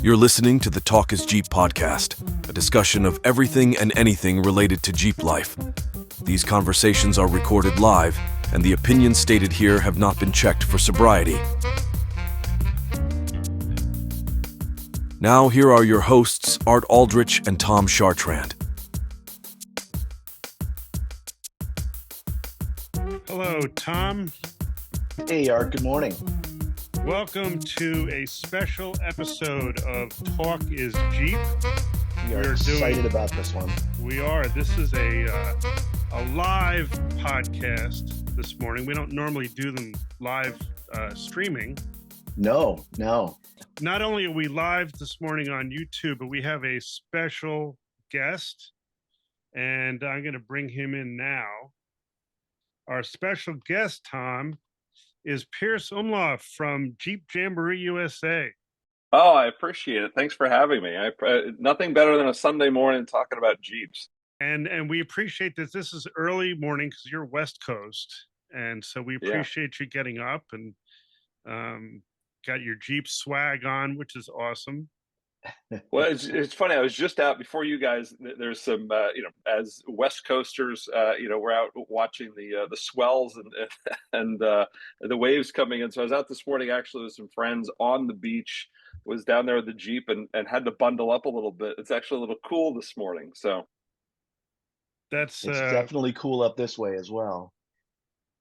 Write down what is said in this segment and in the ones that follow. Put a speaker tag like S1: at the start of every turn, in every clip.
S1: You're listening to the Talk is Jeep podcast, a discussion of everything and anything related to Jeep life. These conversations are recorded live, and the opinions stated here have not been checked for sobriety. Now, here are your hosts, Art Aldrich and Tom Chartrand.
S2: Hello, Tom.
S3: Hey, Art. Good morning.
S2: Welcome to a special episode of Talk is Jeep.
S3: We are excited about this one.
S2: We are. This is a live podcast this morning. We don't normally do them live streaming.
S3: No.
S2: Not only are we live this morning on YouTube, but we have a special guest, and I'm going to bring him in now. Our special guest, Tom, is Pearse Umlauf from Jeep Jamboree USA.
S4: Oh, I appreciate it. Thanks for having me. Nothing better than a Sunday morning talking about Jeeps.
S2: And we appreciate that this is early morning because you're West Coast. And so we appreciate you getting up and got your Jeep swag on, which is awesome.
S4: Well, it's funny. I was just out before you guys. There's some, as West Coasters, we're out watching the swells and the waves coming in. So I was out this morning actually with some friends on the beach. Was down there with the Jeep and had to bundle up a little bit. It's actually a little cool this morning. So
S2: it's
S3: definitely cool up this way as well.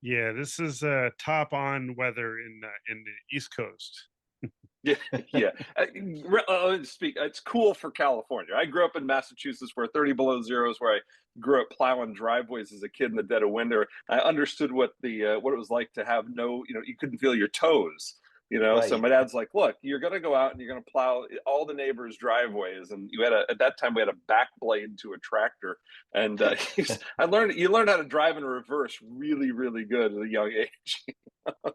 S2: Yeah, this is top on weather in the East Coast.
S4: Yeah. It's cool for California. I grew up in Massachusetts where 30 below zero is where I grew up plowing driveways as a kid in the dead of winter. I understood what it was like to have you couldn't feel your toes.
S3: Right.
S4: So my dad's like, look, you're going to go out and you're going to plow all the neighbors' driveways. And at that time we had a back blade to a tractor. And you learned how to drive in reverse really, really good at a young age.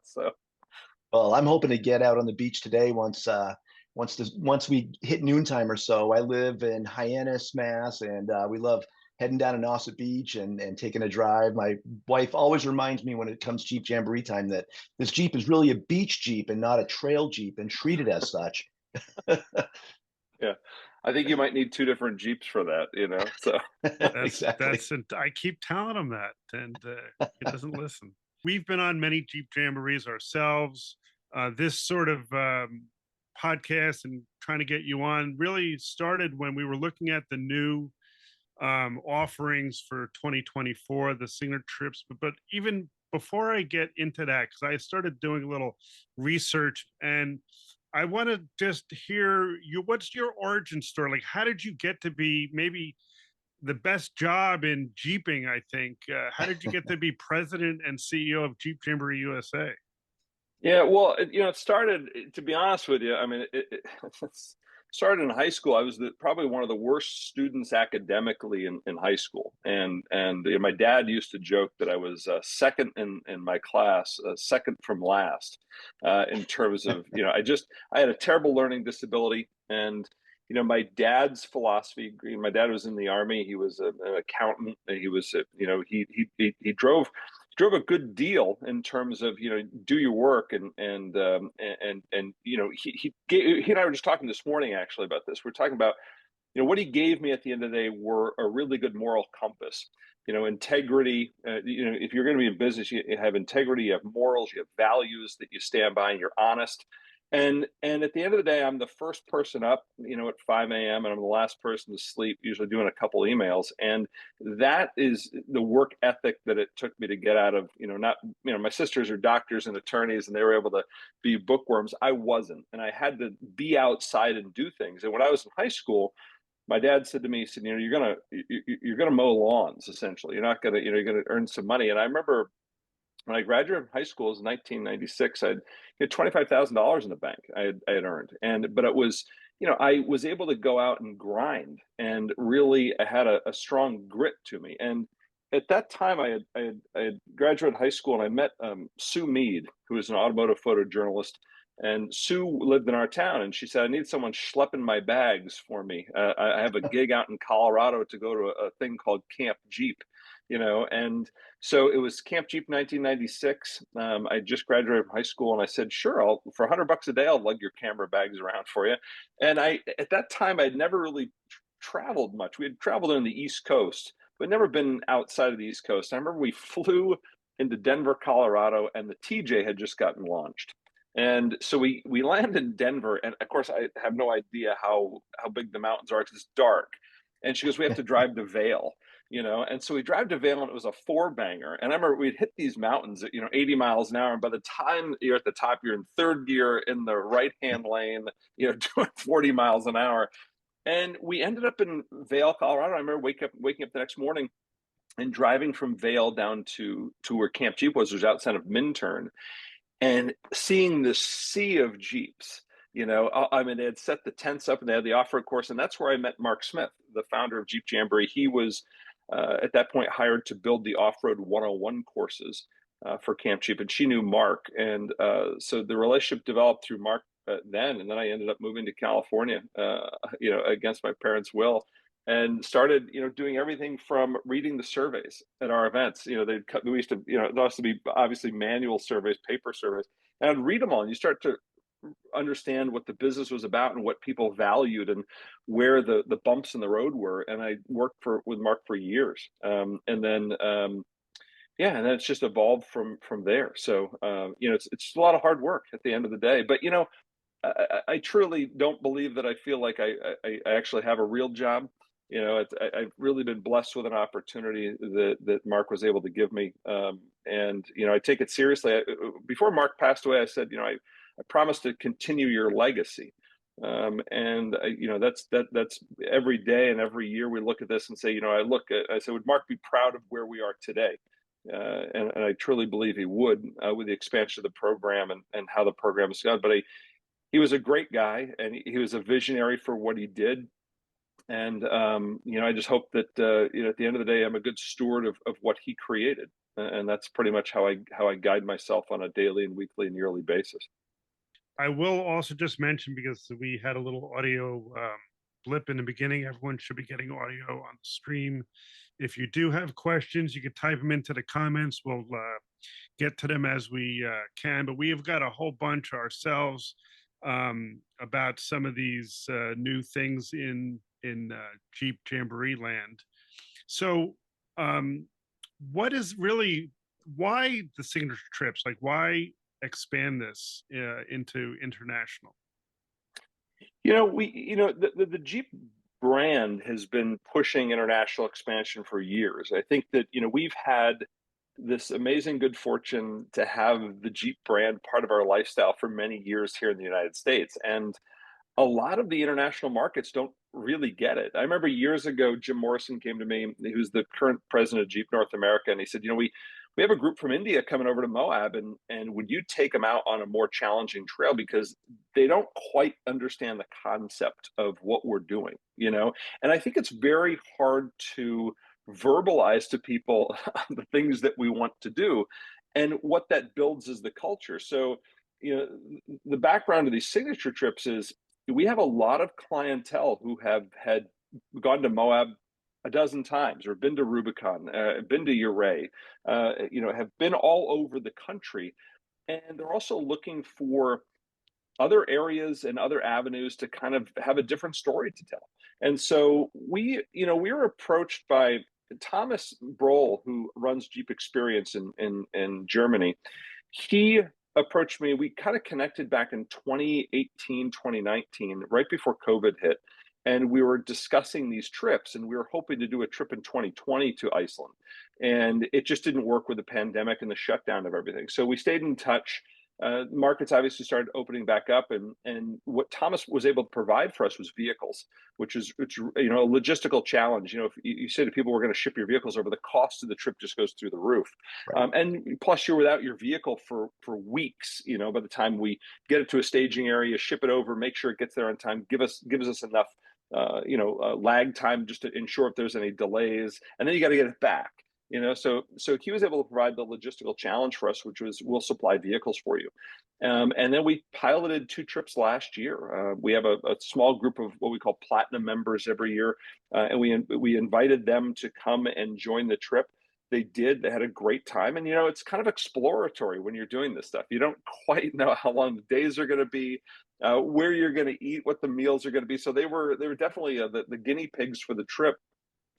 S4: So.
S3: Well, I'm hoping to get out on the beach today once we hit noontime or so. I live in Hyannis, Mass, and we love heading down to Nauset Beach and taking a drive. My wife always reminds me when it comes Jeep Jamboree time that this Jeep is really a beach Jeep and not a trail Jeep, and treated as such.
S4: Yeah, I think you might need two different Jeeps for that, so.
S3: Exactly.
S2: I keep telling him that, and he doesn't listen. We've been on many Jeep Jamborees ourselves. This sort of podcast and trying to get you on really started when we were looking at the new offerings for 2024, the Siganture trips. But even before I get into that, because I started doing a little research, and I want to just hear what's your origin story? Like, how did you get to be maybe the best job in Jeeping, I think? How did you get to be president and CEO of Jeep Jamboree USA?
S4: Yeah, well, it started, to be honest with you, I mean, it started in high school. I was probably one of the worst students academically in high school. And my dad used to joke that I was second in my class, second from last, in terms of, I had a terrible learning disability. And my dad's philosophy, my dad was in the Army. He was an accountant. He was, he drove a good deal in terms of, do your work. And he and I were just talking this morning, actually, about this. We're talking about, what he gave me at the end of the day were a really good moral compass, integrity. If you're going to be in business, you have integrity, you have morals, you have values that you stand by, and you're honest. And at the end of the day, I'm the first person up, at 5 a.m. and I'm the last person to sleep, usually doing a couple emails. And that is the work ethic that it took me to get out of, my sisters are doctors and attorneys and they were able to be bookworms. I wasn't. And I had to be outside and do things. And when I was in high school, my dad said to me, he said, you're gonna mow lawns, essentially. You're not gonna, you're gonna earn some money. And I remember when I graduated from high school, it was 1996, I had $25,000 in the bank I had earned. But it was, I was able to go out and grind, and really I had a strong grit to me. And at that time I had graduated high school, and I met Sue Mead, who is an automotive photojournalist. And Sue lived in our town, and she said, I need someone schlepping my bags for me. I have a gig out in Colorado to go to a thing called Camp Jeep. And so it was Camp Jeep 1996. I just graduated from high school, and I said, sure, for $100 a day, I'll lug your camera bags around for you. And at that time, I'd never really traveled much. We had traveled on the East Coast, but never been outside of the East Coast. I remember we flew into Denver, Colorado, and the TJ had just gotten launched. And so we landed in Denver, and of course, I have no idea how big the mountains are because it's dark. And she goes, we have to drive to Vail. And so we drive to Vail, and it was a 4-banger. And I remember we'd hit these mountains at 80 miles an hour, and by the time you're at the top, you're in third gear in the right-hand lane, doing 40 miles an hour. And we ended up in Vail, Colorado. I remember waking up the next morning and driving from Vail down to where Camp Jeep was outside of Minturn, and seeing this sea of Jeeps. I mean, they had set the tents up and they had the off-road course, and that's where I met Mark Smith, the founder of Jeep Jamboree. He was at that point hired to build the off-road 101 courses for Camp Jeep, and she knew Mark, and so the relationship developed through Mark then, and then I ended up moving to California, against my parents' will, and started, doing everything from reading the surveys at our events. We used to, there used to be obviously manual surveys, paper surveys, and I'd read them all, and you start to understand what the business was about and what people valued and where the bumps in the road were. And I worked with Mark for years, and then it's just evolved from there. So it's a lot of hard work at the end of the day. But I truly don't believe that I feel like I actually have a real job. I've really been blessed with an opportunity that Mark was able to give me, and I take it seriously. Before Mark passed away, I said, I promise to continue your legacy. And that's every day and every year we look at this and say, I said, would Mark be proud of where we are today? And I truly believe he would, with the expansion of the program and how the program has gone. But he was a great guy, and he was a visionary for what he did. And I just hope that at the end of the day, I'm a good steward of what he created, and that's pretty much how I guide myself on a daily and weekly and yearly basis.
S2: I will also just mention, because we had a little audio blip in the beginning, everyone should be getting audio on the stream. If you do have questions, you can type them into the comments. We'll get to them as we can, but we have got a whole bunch ourselves about some of these new things in Jeep Jamboree land. So what is really, why the signature trips? Like, why expand this into international?
S4: The Jeep brand has been pushing international expansion for years. I think that we've had this amazing good fortune to have the Jeep brand part of our lifestyle for many years here in the United States, and a lot of the international markets don't really get it. I remember years ago, Jim Morrison came to me, who's the current president of Jeep North America, and he said, we have a group from India coming over to Moab, and would you take them out on a more challenging trail, because they don't quite understand the concept of what we're doing, And I think it's very hard to verbalize to people the things that we want to do, and what that builds is the culture. So, the background of these signature trips is we have a lot of clientele who had gone to Moab a dozen times, or been to Rubicon, been to Uray, have been all over the country. And they're also looking for other areas and other avenues to kind of have a different story to tell. And so we were approached by Thomas Brohl, who runs Jeep Experience in Germany. He approached me. We kind of connected back in 2018, 2019, right before COVID hit. And we were discussing these trips, and we were hoping to do a trip in 2020 to Iceland. And it just didn't work with the pandemic and the shutdown of everything. So we stayed in touch. Markets obviously started opening back up, and what Thomas was able to provide for us was vehicles, which is a logistical challenge. If you say to people, we're going to ship your vehicles over, the cost of the trip just goes through the roof. Right. And plus, you're without your vehicle for weeks. By the time we get it to a staging area, ship it over, make sure it gets there on time, gives us enough lag time just to ensure if there's any delays, and then you got to get it back. So he was able to provide the logistical challenge for us, which was, we'll supply vehicles for you. And then we piloted 2 trips last year. We have a small group of what we call platinum members every year, and we invited them to come and join the trip. They did. They had a great time. And, it's kind of exploratory when you're doing this stuff. You don't quite know how long the days are going to be, where you're going to eat, what the meals are going to be. So they were definitely the guinea pigs for the trip.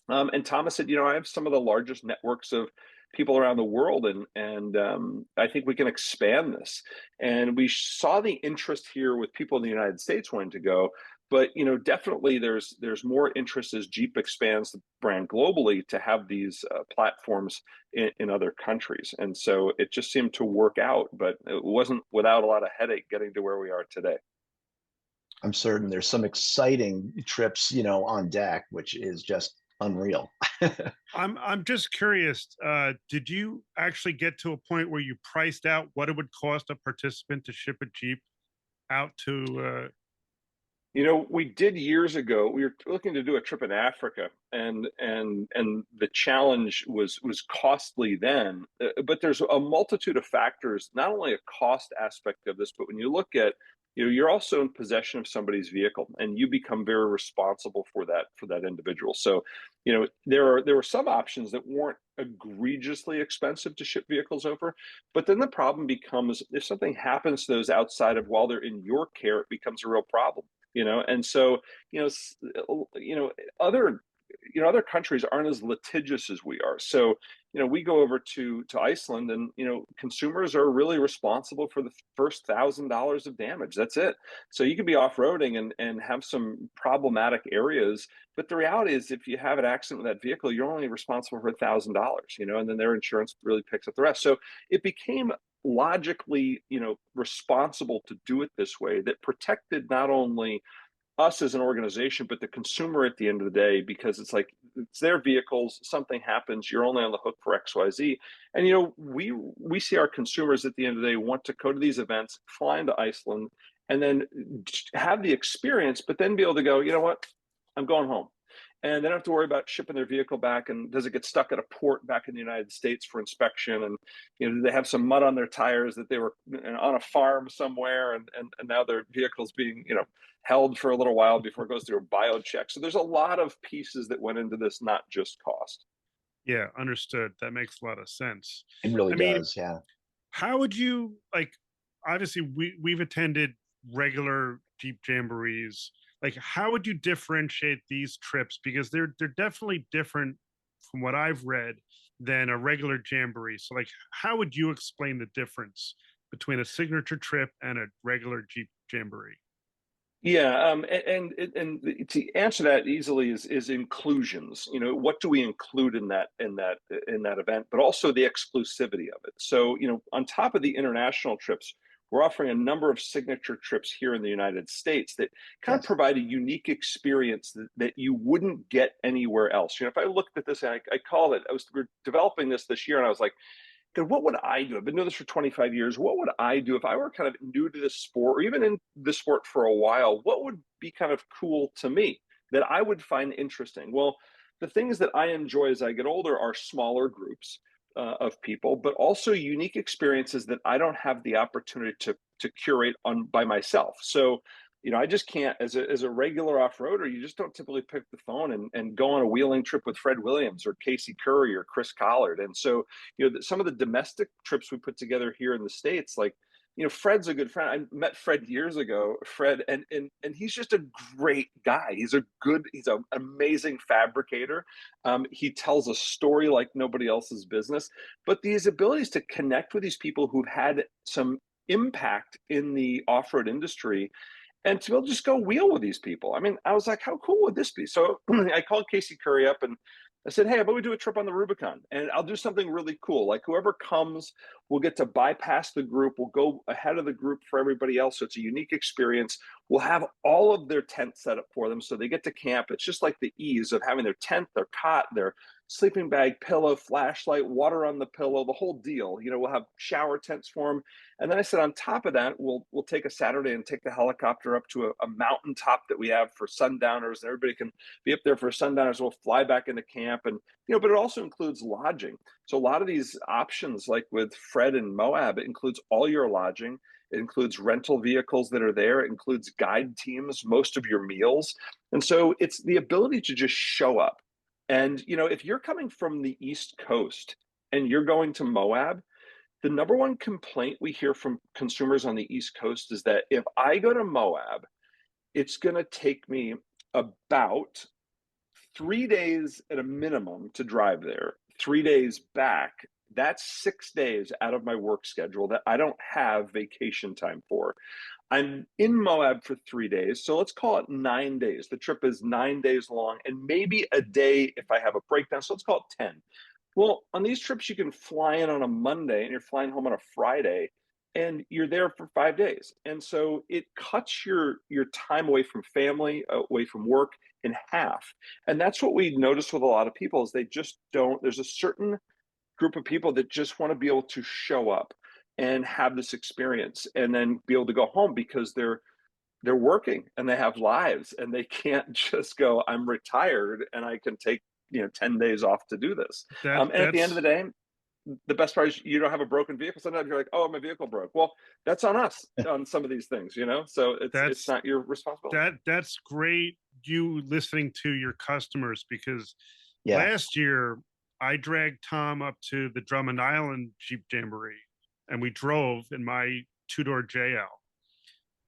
S4: And Thomas said, I have some of the largest networks of people around the world, and I think we can expand this. And we saw the interest here with people in the United States wanting to go, but definitely there's more interest as Jeep expands the brand globally to have these platforms in other countries. And so it just seemed to work out, but it wasn't without a lot of headache getting to where we are today.
S3: I'm certain there's some exciting trips, on deck, which is just unreal.
S2: I'm just curious. Did you actually get to a point where you priced out what it would cost a participant to ship a Jeep out to?
S4: We did years ago. We were looking to do a trip in Africa, and the challenge was costly then. But there's a multitude of factors, not only a cost aspect of this, but when you look at, you're also in possession of somebody's vehicle, and you become very responsible for that individual. So, there were some options that weren't egregiously expensive to ship vehicles over, but then the problem becomes if something happens to those outside of while they're in your care, it becomes a real problem. And so other countries aren't as litigious as we are. So we go over to Iceland, and consumers are really responsible for the first $1,000 of damage. That's it. So you can be off-roading and have some problematic areas, but the reality is if you have an accident with that vehicle, you're only responsible for $1,000, and then their insurance really picks up the rest. So it became logically, responsible to do it this way that protected not only us as an organization, but the consumer at the end of the day, because it's like, it's their vehicles, something happens, you're only on the hook for XYZ. And, we see our consumers at the end of the day want to go to these events, fly into Iceland, and then have the experience, but then be able to go, you know what, I'm going home. And they don't have to worry about shipping their vehicle back, and does it get stuck at a port back in the United States for inspection, and do they have some mud on their tires that they were on a farm somewhere, and now their vehicle's being held for a little while before it goes through a bio check. So there's a lot of pieces that went into this, not just cost.
S2: Yeah, understood. That makes a lot of sense.
S3: It really
S2: I mean,
S3: does. Yeah.
S2: how would you obviously we've attended regular Jeep Jamborees. How would you differentiate these trips? Because they're definitely different from what I've read than a regular Jamboree. So how would you explain the difference between a signature trip and a regular Jeep Jamboree?
S4: Yeah, and to answer that easily is inclusions. What do we include in that event, but also the exclusivity of it. So, on top of the international trips, we're offering a number of signature trips here in the United States that kind of provide a unique experience that you wouldn't get anywhere else. If I looked at this, I called it. We're developing this year, and I was like, what would I do? I've been doing this for 25 years. What would I do if I were kind of new to this sport, or even in the sport for a while? What would be kind of cool to me that I would find interesting? Well, the things that I enjoy as I get older are smaller groups of people, but also unique experiences that I don't have the opportunity to curate by myself. So, I just can't, as a regular off-roader, you just don't typically pick the phone and go on a wheeling trip with Fred Williams or Casey Curry or Chris Collard. And so, some of the domestic trips we put together here in the States, Fred's a good friend. I met Fred years ago, Fred, and he's just a great guy. He's an amazing fabricator. He tells a story like nobody else's business. But these abilities to connect with these people who've had some impact in the off-road industry, and to be able to just go wheel with these people. I mean, I was like, how cool would this be? So I called Casey Curry up and I said, hey, how about we do a trip on the Rubicon? And I'll do something really cool. Like whoever comes will get to bypass the group. We'll go ahead of the group for everybody else. So it's a unique experience. We'll have all of their tents set up for them so they get to camp. It's just like the ease of having their tent, their cot, their sleeping bag, pillow, flashlight, water on the pillow, the whole deal. We'll have shower tents for them. And then I said, on top of that, we'll take a Saturday and take the helicopter up to a mountaintop that we have for sundowners, and everybody can be up there for sundowners. We'll fly back into camp, and but it also includes lodging. So a lot of these options, like with Fred and Moab, it includes all your lodging. It includes rental vehicles that are there. It includes guide teams, most of your meals, and so it's the ability to just show up And, if you're coming from the East Coast and you're going to Moab, the number one complaint we hear from consumers on the East Coast is that if I go to Moab, it's going to take me about 3 days at a minimum to drive there, 3 days back. That's 6 days out of my work schedule that I don't have vacation time for. I'm in Moab for 3 days, so let's call it 9 days. The trip is 9 days long, and maybe a day if I have a breakdown, so let's call it 10. Well, on these trips, you can fly in on a Monday and you're flying home on a Friday, and you're there for 5 days. And so it cuts your time away from family, away from work in half. And that's what we notice with a lot of people is they just don't, there's a certain group of people that just want to be able to show up and have this experience and then be able to go home because they're working and they have lives and they can't just go, I'm retired and I can take 10 days off to do this. And at the end of the day, the best part is you don't have a broken vehicle. Sometimes you're like, oh, my vehicle broke. Well, that's on us on some of these things, so it's not your responsibility.
S2: That's great, you listening to your customers, because
S3: Yeah.
S2: last year I dragged Tom up to the Drummond Island Jeep Jamboree and we drove in my two-door JL,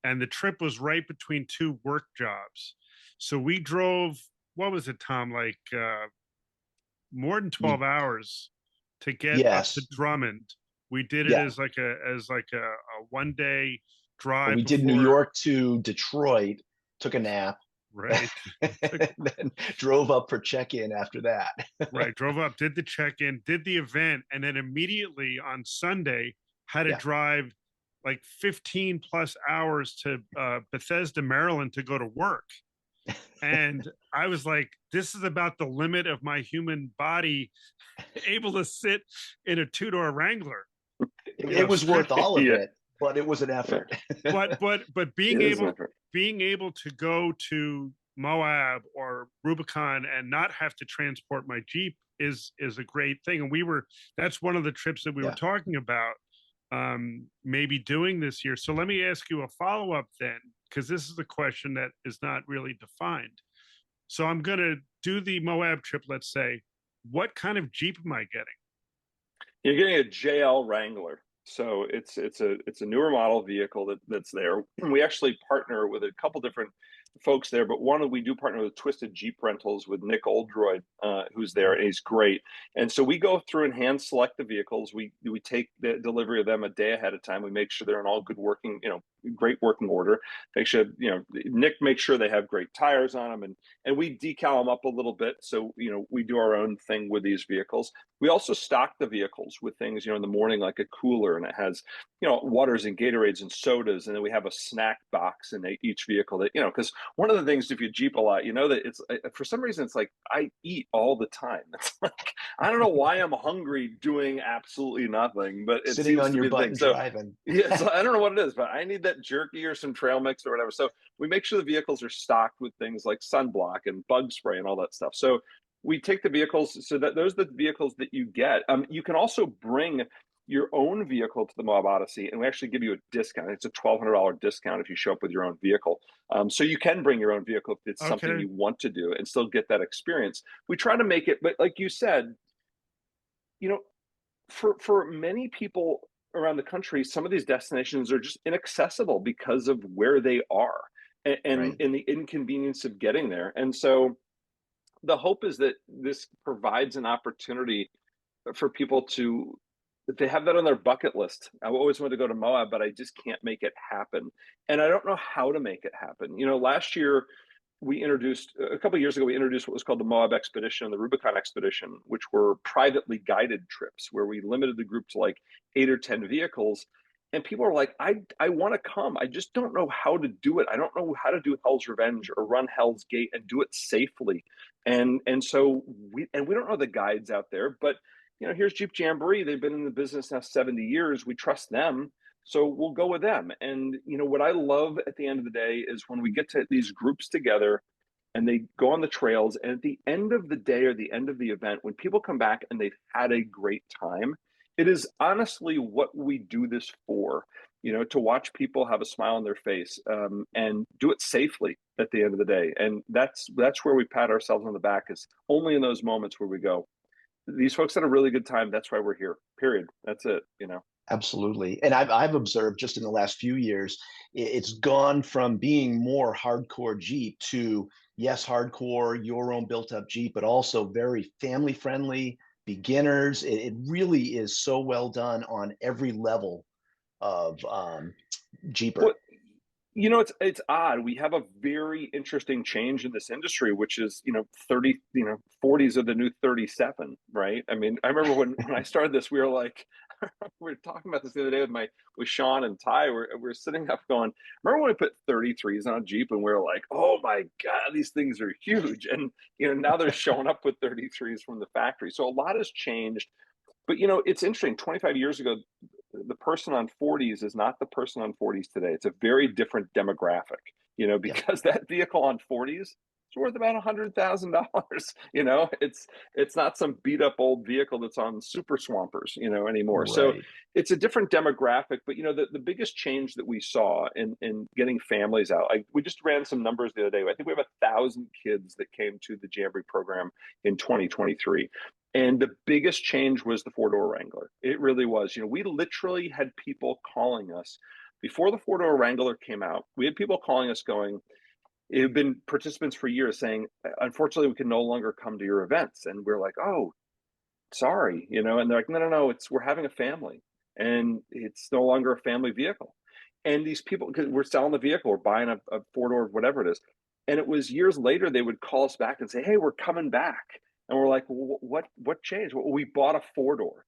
S2: and the trip was right between two work jobs. So we drove, what was it, Tom, like more than 12 hours to get up to Drummond. We did it as like a 1 day drive.
S3: We did New York to Detroit, took a nap,
S2: right?
S3: then drove up for check-in after that.
S2: Right, drove up, did the check-in, did the event, and then immediately on Sunday had to drive like 15 plus hours to Bethesda, Maryland to go to work. And I was like, this is about the limit of my human body able to sit in a two-door Wrangler.
S3: It was worth all of it, but it was an effort.
S2: But being able to go to Moab or Rubicon and not have to transport my Jeep is a great thing. And that's one of the trips that we were talking about maybe doing this year. So let me ask you a follow-up then, because this is a question that is not really defined. So I'm going to do the Moab trip, let's say. What kind of Jeep am I getting?
S4: You're getting a JL Wrangler. So it's a newer model vehicle that's there. We actually partner with a couple different folks there, but we do partner with Twisted Jeep Rentals with Nick Aldrich, who's there, and he's great. And so we go through and hand select the vehicles. We take the delivery of them a day ahead of time. We make sure they're in all good working, great working order. Make sure, Nick makes sure they have great tires on them, and we decal them up a little bit. So, we do our own thing with these vehicles. We also stock the vehicles with things, in the morning, like a cooler, and it has, waters and Gatorades and sodas. And then we have a snack box in each vehicle that, because one of the things, if you Jeep a lot, that it's, for some reason, it's like I eat all the time. It's like, I don't know why I'm hungry doing absolutely nothing, but it
S3: sitting
S4: seems
S3: on
S4: to
S3: your
S4: be the
S3: butt
S4: thing.
S3: and
S4: So,
S3: driving.
S4: yeah, so I don't know what it is, but I need that jerky or some trail mix or whatever. So we make sure the vehicles are stocked with things like sunblock and bug spray and all that stuff. So we take the vehicles, so that those are the vehicles that you get. You can also bring your own vehicle to the Moab Odyssey, and we actually give you a discount. It's a $1,200 discount if you show up with your own vehicle. So you can bring your own vehicle if it's something you want to do and still get that experience. We try to make it, but like you said, for many people around the country, some of these destinations are just inaccessible because of where they are and in the inconvenience of getting there. And so the hope is that this provides an opportunity for people to, if they have that on their bucket list. I always wanted to go to Moab, but I just can't make it happen. And I don't know how to make it happen. Last year, a couple of years ago, we introduced what was called the Moab Expedition and the Rubicon Expedition, which were privately guided trips where we limited the group to like 8 or 10 vehicles. And people are like, I want to come. I just don't know how to do it. I don't know how to do Hell's Revenge or run Hell's Gate and do it safely. And so we don't know the guides out there, but here's Jeep Jamboree. They've been in the business now 70 years. We trust them. So we'll go with them. And what I love at the end of the day is when we get to these groups together and they go on the trails, and at the end of the day or the end of the event, when people come back and they've had a great time, it is honestly what we do this for. to watch people have a smile on their face, and do it safely at the end of the day. And that's where we pat ourselves on the back, is only in those moments where we go, these folks had a really good time. That's why we're here, period. That's it.
S3: Absolutely. And I've observed just in the last few years, it's gone from being more hardcore Jeep to, yes, hardcore, your own built up Jeep, but also very family friendly, beginners. It really is so well done on every level of Jeeper.
S4: Well, it's odd. We have a very interesting change in this industry, which is, 30, 40s are the new 37, right? I mean, I remember when I started this, we were like, we were talking about this the other day with Sean and Ty. We're sitting up going, remember when we put 33s on a Jeep and we were like, oh my God, these things are huge. And, now they're showing up with 33s from the factory. So a lot has changed. But, it's interesting. 25 years ago, the person on 40s is not the person on 40s today. It's a very different demographic, because that vehicle on 40s is worth about $100,000. It's not some beat up old vehicle that's on super swampers, anymore.
S3: Right.
S4: So it's a different demographic. But, the biggest change that we saw in getting families out, we just ran some numbers the other day. I think we have 1,000 kids that came to the Jamboree program in 2023. And the biggest change was the four-door Wrangler. It really was. We literally had people calling us before the four-door Wrangler came out. We had people calling us going, it had been participants for years saying, unfortunately, we can no longer come to your events. And we're like, oh, sorry, and they're like, no, we're having a family and it's no longer a family vehicle. And these people, because we're selling the vehicle, we're buying a four-door, whatever it is. And it was years later, they would call us back and say, hey, we're coming back. And we're like, well, what changed? Well, we bought a four-door.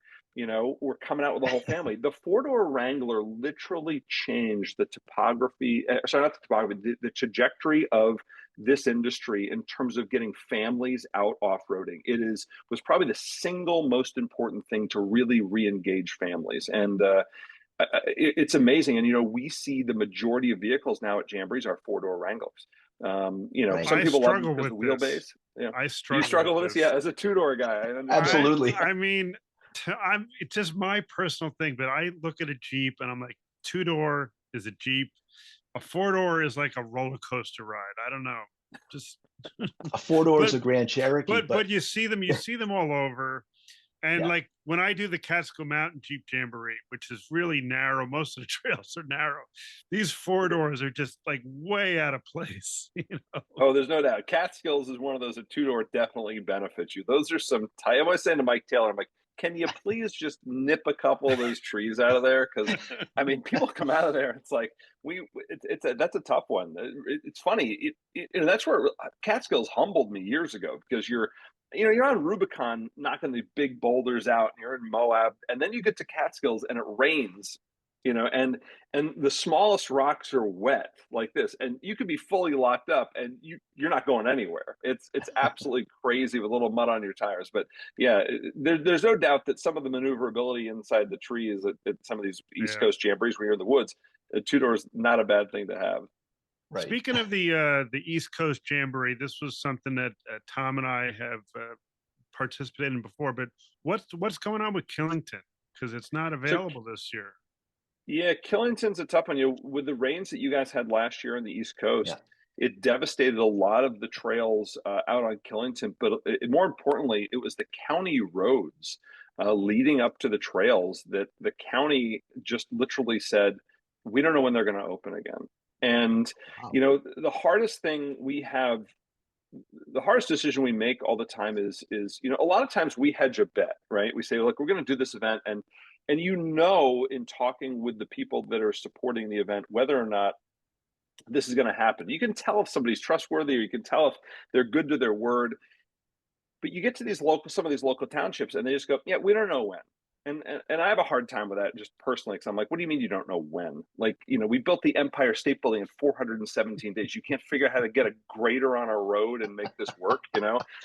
S4: We're coming out with the whole family. The four-door Wrangler literally changed the topography, not the topography, the trajectory of this industry in terms of getting families out off-roading. Was probably the single most important thing to really re-engage families. And it's amazing. And, we see the majority of vehicles now at Jamborees are four-door Wranglers.
S3: Right.
S4: Some people love them because of the
S2: with
S4: wheelbase.
S2: I
S4: struggle. You struggle with this? Yeah, as a two-door guy.
S3: Absolutely.
S2: I mean, it's just my personal thing, but I look at a Jeep and I'm like, two-door is a Jeep. A four-door is like a roller coaster ride. I don't know. Just
S3: a four-door is a Grand Cherokee.
S2: But you see them all over. And like when I do the Catskill Mountain Jeep Jamboree, which is really narrow, most of the trails are narrow. These four doors are just like way out of place.
S4: Oh, there's no doubt. Catskills is one of those. A two-door definitely benefits you. Those are some. I always say to Mike Taylor, I'm like, can you please just nip a couple of those trees out of there? Because I mean, people come out of there. It's like that's a tough one. It's funny. That's where Catskills humbled me years ago, because you're on Rubicon knocking the big boulders out, and you're in Moab, and then you get to Catskills and it rains, and the smallest rocks are wet like this, and you could be fully locked up and you're not going anywhere. It's absolutely crazy with a little mud on your tires. But yeah, there's no doubt that some of the maneuverability inside the trees at some of these East Coast Jamborees where you're in the woods, a two-door is not a bad thing to have.
S3: Right.
S2: Speaking of the East Coast Jamboree, this was something that Tom and I have participated in before. But what's going on with Killington? Because it's not available this year.
S4: Yeah, Killington's a tough one. With the rains that you guys had last year on the East Coast, it devastated a lot of the trails out on Killington. But more importantly, it was the county roads leading up to the trails that the county just literally said, we don't know when they're going to open again. And, the hardest thing we have, the hardest decision we make all the time is, a lot of times we hedge a bet, right? We say, look, we're going to do this event. And in talking with the people that are supporting the event, whether or not this is going to happen, you can tell if somebody's trustworthy, or you can tell if they're good to their word. But you get to some of these local townships, and they just go, yeah, we don't know when. And I have a hard time with that just personally, because I'm like, what do you mean you don't know when? Like, we built the Empire State Building in 417 days. You can't figure out how to get a grader on a road and make this work,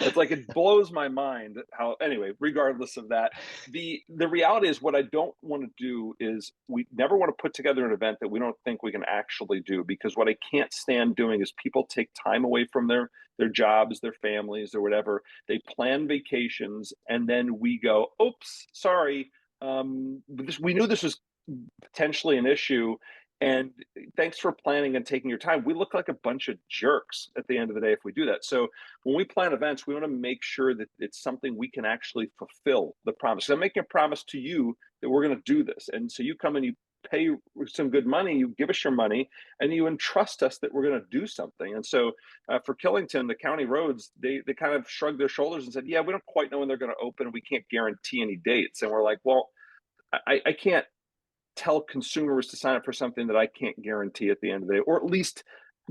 S4: It's like, it blows my mind how, anyway, regardless of that, the reality is, what I don't want to do is, we never want to put together an event that we don't think we can actually do, because what I can't stand doing is people take time away from their jobs, their families, or whatever. They plan vacations, and then we go, oops, sorry. We knew this was potentially an issue. And thanks for planning and taking your time. We look like a bunch of jerks at the end of the day if we do that. So when we plan events, we want to make sure that it's something we can actually fulfill the promise. So I'm making a promise to you that we're going to do this. And so you come and you pay some good money, you give us your money, and you entrust us that we're going to do something. And so for Killington, the county roads, they kind of shrugged their shoulders and said, yeah, we don't quite know when they're going to open, and we can't guarantee any dates. And we're like, well, I can't tell consumers to sign up for something that I can't guarantee at the end of the day, or at least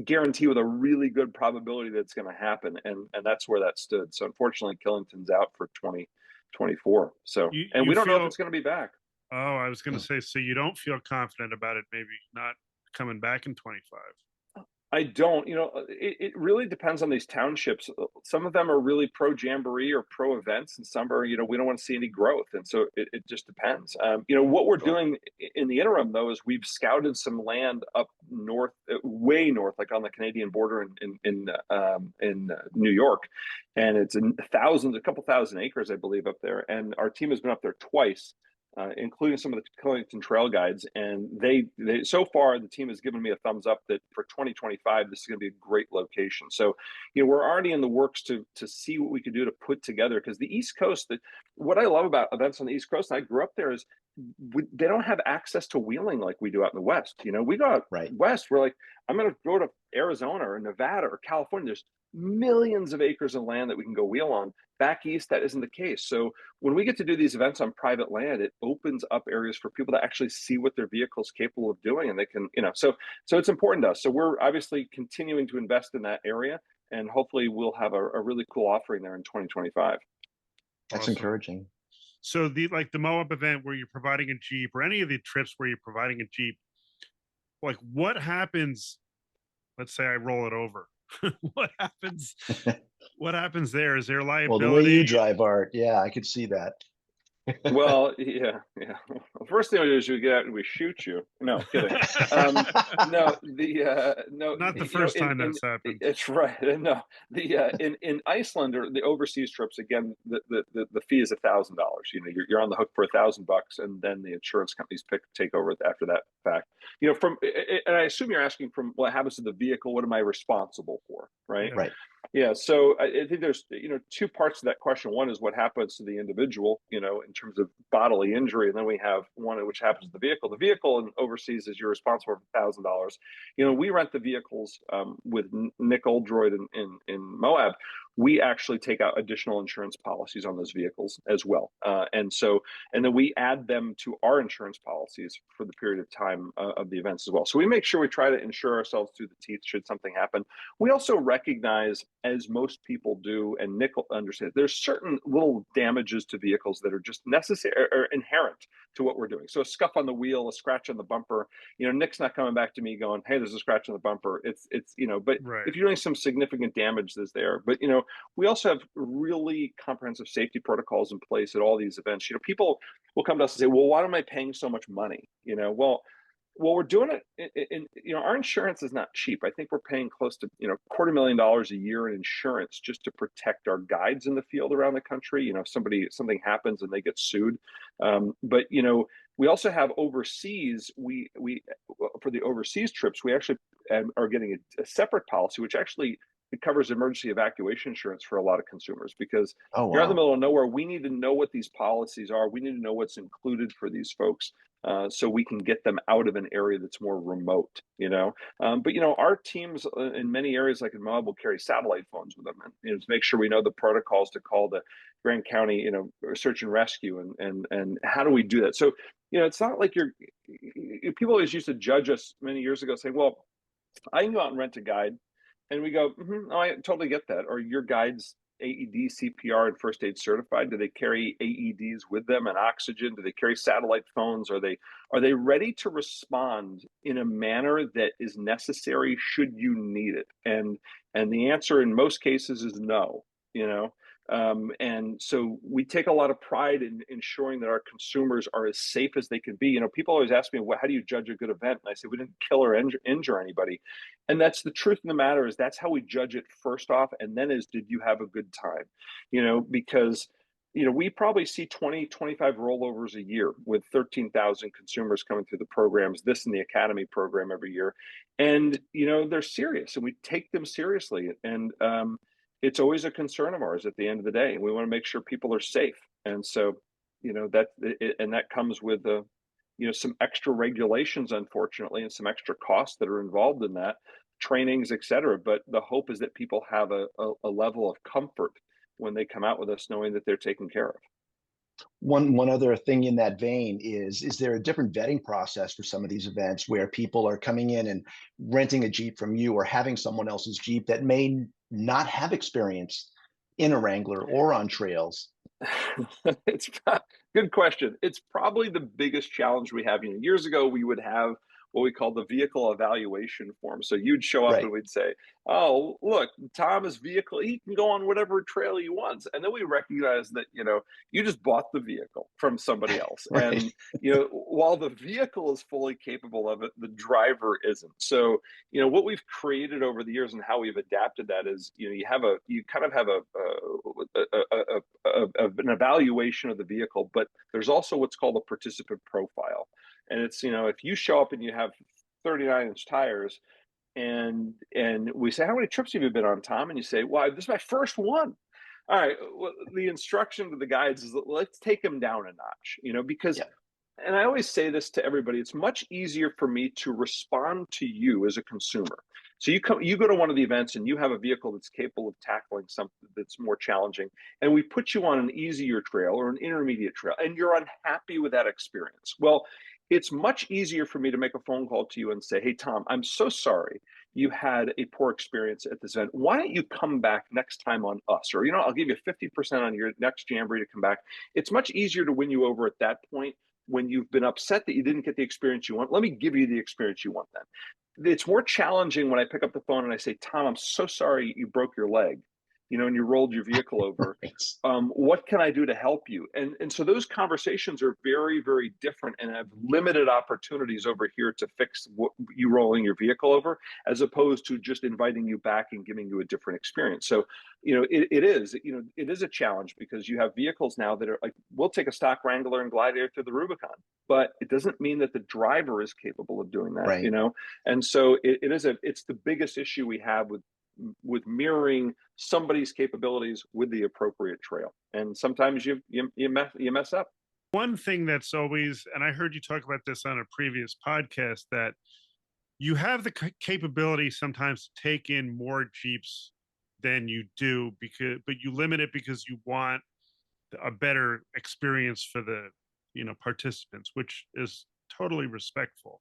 S4: guarantee with a really good probability that it's going to happen. And that's where that stood. So unfortunately, Killington's out for 2024. So, and we don't know if it's going to be back.
S2: Oh, I was going to say, so you don't feel confident about it maybe not coming back in 25?
S4: I don't. It really depends on these townships. Some of them are really pro Jamboree or pro events, and some are, we don't want to see any growth. And so it just depends. What we're doing in the interim, though, is we've scouted some land up north, way north, like on the Canadian border in New York. And it's a couple thousand acres, I believe, up there. And our team has been up there twice. Including some of the Killington trail guides, and they so far the team has given me a thumbs up that for 2025 this is going to be a great location. So we're already in the works to see what we could do to put together, because the East Coast, what I love about events on the East Coast, and I grew up there, is they don't have access to wheeling like we do out in the West. We go out West, we're like, I'm going to go to Arizona or Nevada or California. There's millions of acres of land that we can go wheel on. Back East, that isn't the case. So when we get to do these events on private land, it opens up areas for people to actually see what their vehicle is capable of doing, and they can, so it's important to us. So we're obviously continuing to invest in that area, and hopefully we'll have a really cool offering there in 2025.
S3: That's
S2: awesome.
S3: Encouraging.
S2: So the Moab event where you're providing a Jeep, or any of the trips where you're providing a Jeep, like what happens? Let's say I roll it over. What happens? What happens there? Is there liability?
S3: Well, the way you drive, Art, yeah, I could see that.
S4: Well, yeah. The first thing we do is we get out and we shoot you. No, kidding. No,
S2: not the first time that's happened.
S4: It's right. No, in Iceland, or the overseas trips, again, the fee is $1,000. You're on the hook for $1,000, and then the insurance companies take over after that fact. And I assume you're asking from what happens to the vehicle. What am I responsible for? Right.
S3: Right.
S4: Yeah, so I think there's two parts to that question. One is what happens to the individual, in terms of bodily injury, and then we have one which happens to the vehicle. The vehicle in overseas is you're responsible for $1,000. We rent the vehicles with Nick Aldrich in Moab. We actually take out additional insurance policies on those vehicles as well, and then we add them to our insurance policies for the period of time of the events as well. So we make sure we try to insure ourselves through the teeth should something happen. We also recognize, as most people do, and Nick understands, there's certain little damages to vehicles that are just necessary or inherent to what we're doing. So a scuff on the wheel, a scratch on the bumper. Nick's not coming back to me going, "Hey, there's a scratch on the bumper." It's but
S2: right.
S4: If you're doing some significant damage, there's there. But we also have really comprehensive safety protocols in place at all these events. People will come to us and say, "Well, why am I paying so much money?" Well, we're doing it in our insurance is not cheap. I think we're paying close to $250,000 a year in insurance just to protect our guides in the field around the country. If something happens and they get sued, but we also have overseas. We for the overseas trips, we actually are getting a separate policy, which actually it covers emergency evacuation insurance for a lot of consumers, because you're in the middle of nowhere. We need to know what these policies are. We need to know what's included for these folks, so we can get them out of an area that's more remote. But our teams in many areas, like in Moab, will carry satellite phones with them, and to make sure we know the protocols to call the Grand County, search and rescue, and how do we do that? So it's not like people always used to judge us many years ago, saying, "Well, I can go out and rent a guide." And we go, "Oh, I totally get that." Or your guides AED, CPR, and first aid certified? Do they carry AEDs with them and oxygen? Do they carry satellite phones? Are they ready to respond in a manner that is necessary should you need it? And the answer in most cases is no. And so we take a lot of pride in ensuring that our consumers are as safe as they can be. People always ask me, "Well, how do you judge a good event?" And I say, "We didn't kill or injure anybody." And that's the truth of the matter, is that's how we judge it first off. And then did you have a good time? Because we probably see 20, 25 rollovers a year with 13,000 consumers coming through the programs, this and the Academy program every year. And, they're serious and we take them seriously. And it's always a concern of ours at the end of the day. And we want to make sure people are safe. And so, that comes with some extra regulations, unfortunately, and some extra costs that are involved in that, trainings, et cetera. But the hope is that people have a level of comfort when they come out with us, knowing that they're taken care of.
S3: One other thing in that vein is there a different vetting process for some of these events where people are coming in and renting a Jeep from you or having someone else's Jeep that may not have experience in a Wrangler or on trails?
S4: It's good question. It's probably the biggest challenge we have. Years ago, we would have what we call the vehicle evaluation form. So you'd show up
S3: Right.
S4: and we'd say, "Oh, look, Tom's vehicle, he can go on whatever trail he wants." And then we recognize that, you just bought the vehicle from somebody else.
S3: Right.
S4: And, while the vehicle is fully capable of it, the driver isn't. So, what we've created over the years and how we've adapted that is, you kind of have an evaluation of the vehicle, but there's also what's called a participant profile. And it's, if you show up and you have 39-inch tires and we say, "How many trips have you been on, Tom?" And you say, "Well, this is my first one." All right. Well, the instruction to the guides is, let's take them down a notch, because,
S3: Yeah.
S4: and I always say this to everybody, it's much easier for me to respond to you as a consumer. So you go to one of the events and you have a vehicle that's capable of tackling something that's more challenging, and we put you on an easier trail or an intermediate trail, and you're unhappy with that experience. Well, it's much easier for me to make a phone call to you and say, "Hey, Tom, I'm so sorry you had a poor experience at this event. Why don't you come back next time on us? Or, I'll give you 50% on your next Jamboree to come back." It's much easier to win you over at that point when you've been upset that you didn't get the experience you want. Let me give you the experience you want then. It's more challenging when I pick up the phone and I say, "Tom, I'm so sorry you broke your leg, and you rolled your vehicle over. What can I do to help you?" And so those conversations are very, very different and have limited opportunities over here to fix you rolling your vehicle over, as opposed to just inviting you back and giving you a different experience. So, it is a challenge because you have vehicles now that are like, we'll take a stock Wrangler and Gladiator through the Rubicon, but it doesn't mean that the driver is capable of doing that,
S3: Right.
S4: And so it's the biggest issue we have with mirroring somebody's capabilities with the appropriate trail. And sometimes you mess up.
S2: One thing that's always, and I heard you talk about this on a previous podcast, that you have the capability sometimes to take in more Jeeps than you do, but you limit it because you want a better experience for the participants, which is totally respectful.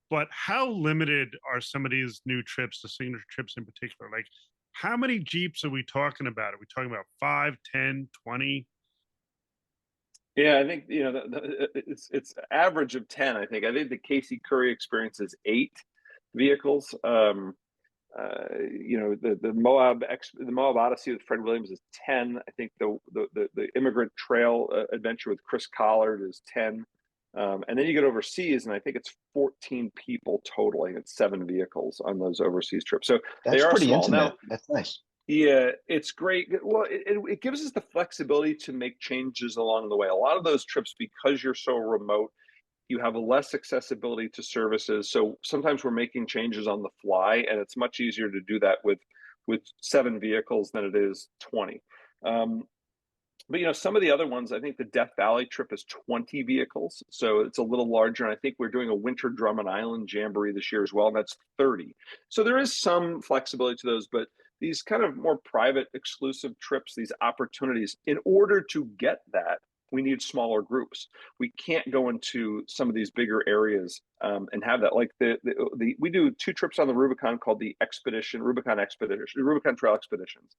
S2: But how limited are some of these new trips, the signature trips in particular? Like, how many Jeeps are we talking about? Are we talking about 5, 10, 20?
S4: Yeah, I think it's average of 10. I think the Casey Curry experience is 8 vehicles. The Moab Odyssey with Fred Williams is 10. I think the Immigrant Trail adventure with Chris Collard is 10. And then you get overseas, and I think it's 14 people total. I think it's 7 vehicles on those overseas trips. So
S3: That's
S4: they are
S3: pretty
S4: small.
S3: intimate.
S4: Now,
S3: That's nice.
S4: yeah, it's great. Well, it gives us the flexibility to make changes along the way. A lot of those trips, because you're so remote, you have a less accessibility to services. So sometimes we're making changes on the fly, and it's much easier to do that with 7 vehicles than it is 20. But some of the other ones, I think the Death Valley trip is 20 vehicles, so it's a little larger. And I think we're doing a Winter Drummond Island Jamboree this year as well, and that's 30. So there is some flexibility to those, but these kind of more private, exclusive trips, these opportunities, in order to get that, we need smaller groups. We can't go into some of these bigger areas and have that. Like we do 2 trips on the Rubicon called the Rubicon Trail Expeditions.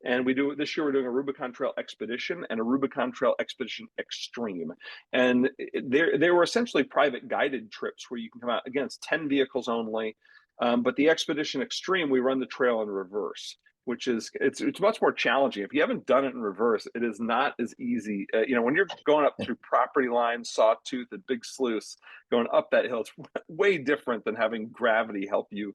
S4: And this year we're doing a Rubicon Trail Expedition and a Rubicon Trail Expedition Extreme. And they were essentially private guided trips where you can come out. Again, it's 10 vehicles only. But the Expedition Extreme, we run the trail in reverse, which is it's much more challenging. If you haven't done it in reverse, it is not as easy. When you're going up through property lines, Sawtooth, and Big Sluice, going up that hill, it's way different than having gravity help you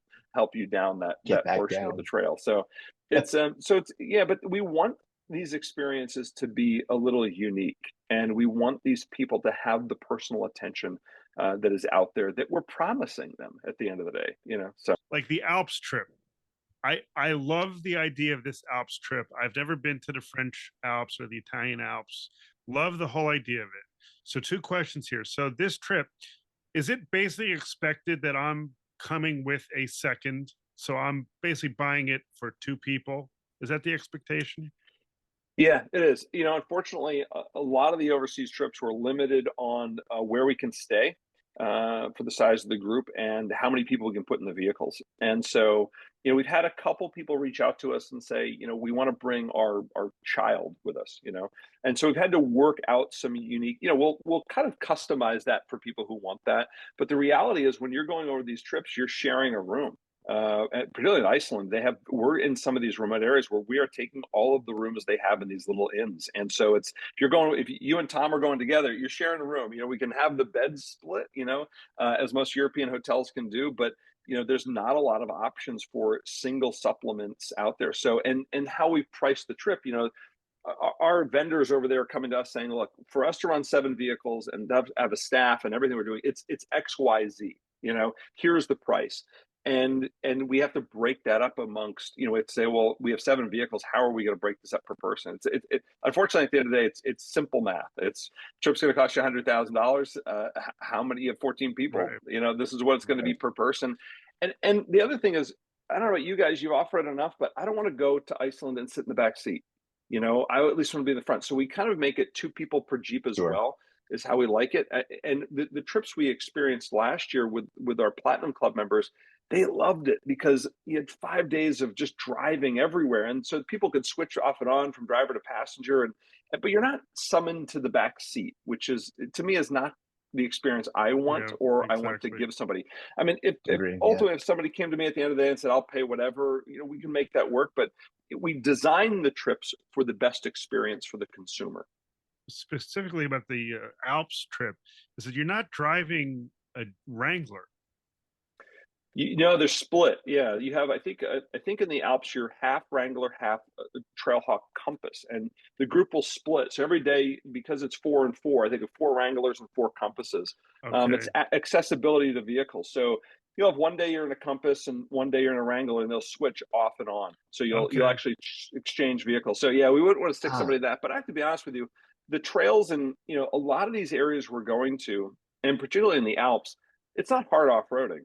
S4: down that portion of the trail. So it's but we want these experiences to be a little unique, and we want these people to have the personal attention that is out there that we're promising them at the end of the day. So
S2: Like the Alps trip. I love the idea of this Alps trip. I've never been to the French Alps or the Italian Alps. Love the whole idea of it. So two questions here. So this trip, is it basically expected that I'm coming with a second? So I'm basically buying it for two people. Is that the expectation?
S4: yeah, it is. Unfortunately, a lot of the overseas trips were limited on where we can stay for the size of the group and how many people we can put in the vehicles. And so, we've had a couple people reach out to us and say, we want to bring our child with us. And so we've had to work out some unique. We'll kind of customize that for people who want that. But the reality is, when you're going over these trips, you're sharing a room. And particularly in Iceland, we're in some of these remote areas where we are taking all of the rooms they have in these little inns. And so if you and Tom are going together, you're sharing a room. We can have the beds split, as most European hotels can do, but there's not a lot of options for single supplements out there. So, and how we price the trip, our vendors over there are coming to us saying, look, for us to run 7 vehicles and have a staff and everything we're doing, it's XYZ, here's the price. And we have to break that up amongst, we have to say, well, we have 7 vehicles. How are we going to break this up per person? Unfortunately, at the end of the day, it's simple math. Trip's going to cost you $100,000. How many? You have 14 people. Right. This is what it's going to be per person. And the other thing is, I don't know about you guys, you offer it enough, but I don't want to go to Iceland and sit in the back seat. I at least want to be in the front. So we kind of make it 2 people per Jeep as well, is how we like it. And the trips we experienced last year with our Platinum Club members, they loved it because you had 5 days of just driving everywhere. And so people could switch off and on from driver to passenger, but you're not summoned to the back seat, which is, to me, is not the experience I want, or exactly. I want to give somebody. I mean, if ultimately, if somebody came to me at the end of the day and said, I'll pay whatever, we can make that work. But we design the trips for the best experience for the consumer.
S2: Specifically about the Alps trip, is that you're not driving a Wrangler.
S4: They're split. Yeah, you have. I think in the Alps you're half Wrangler, half Trailhawk Compass, and the group will split. So every day, because it's 4 and 4, I think of 4 Wranglers and 4 Compasses. Okay. It's accessibility to vehicles. So you'll have one day you're in a Compass and one day you're in a Wrangler, and they'll switch off and on. So you'll actually exchange vehicles. So yeah, we wouldn't want to stick somebody to that. But I have to be honest with you, the trails and a lot of these areas we're going to, and particularly in the Alps, it's not hard off-roading.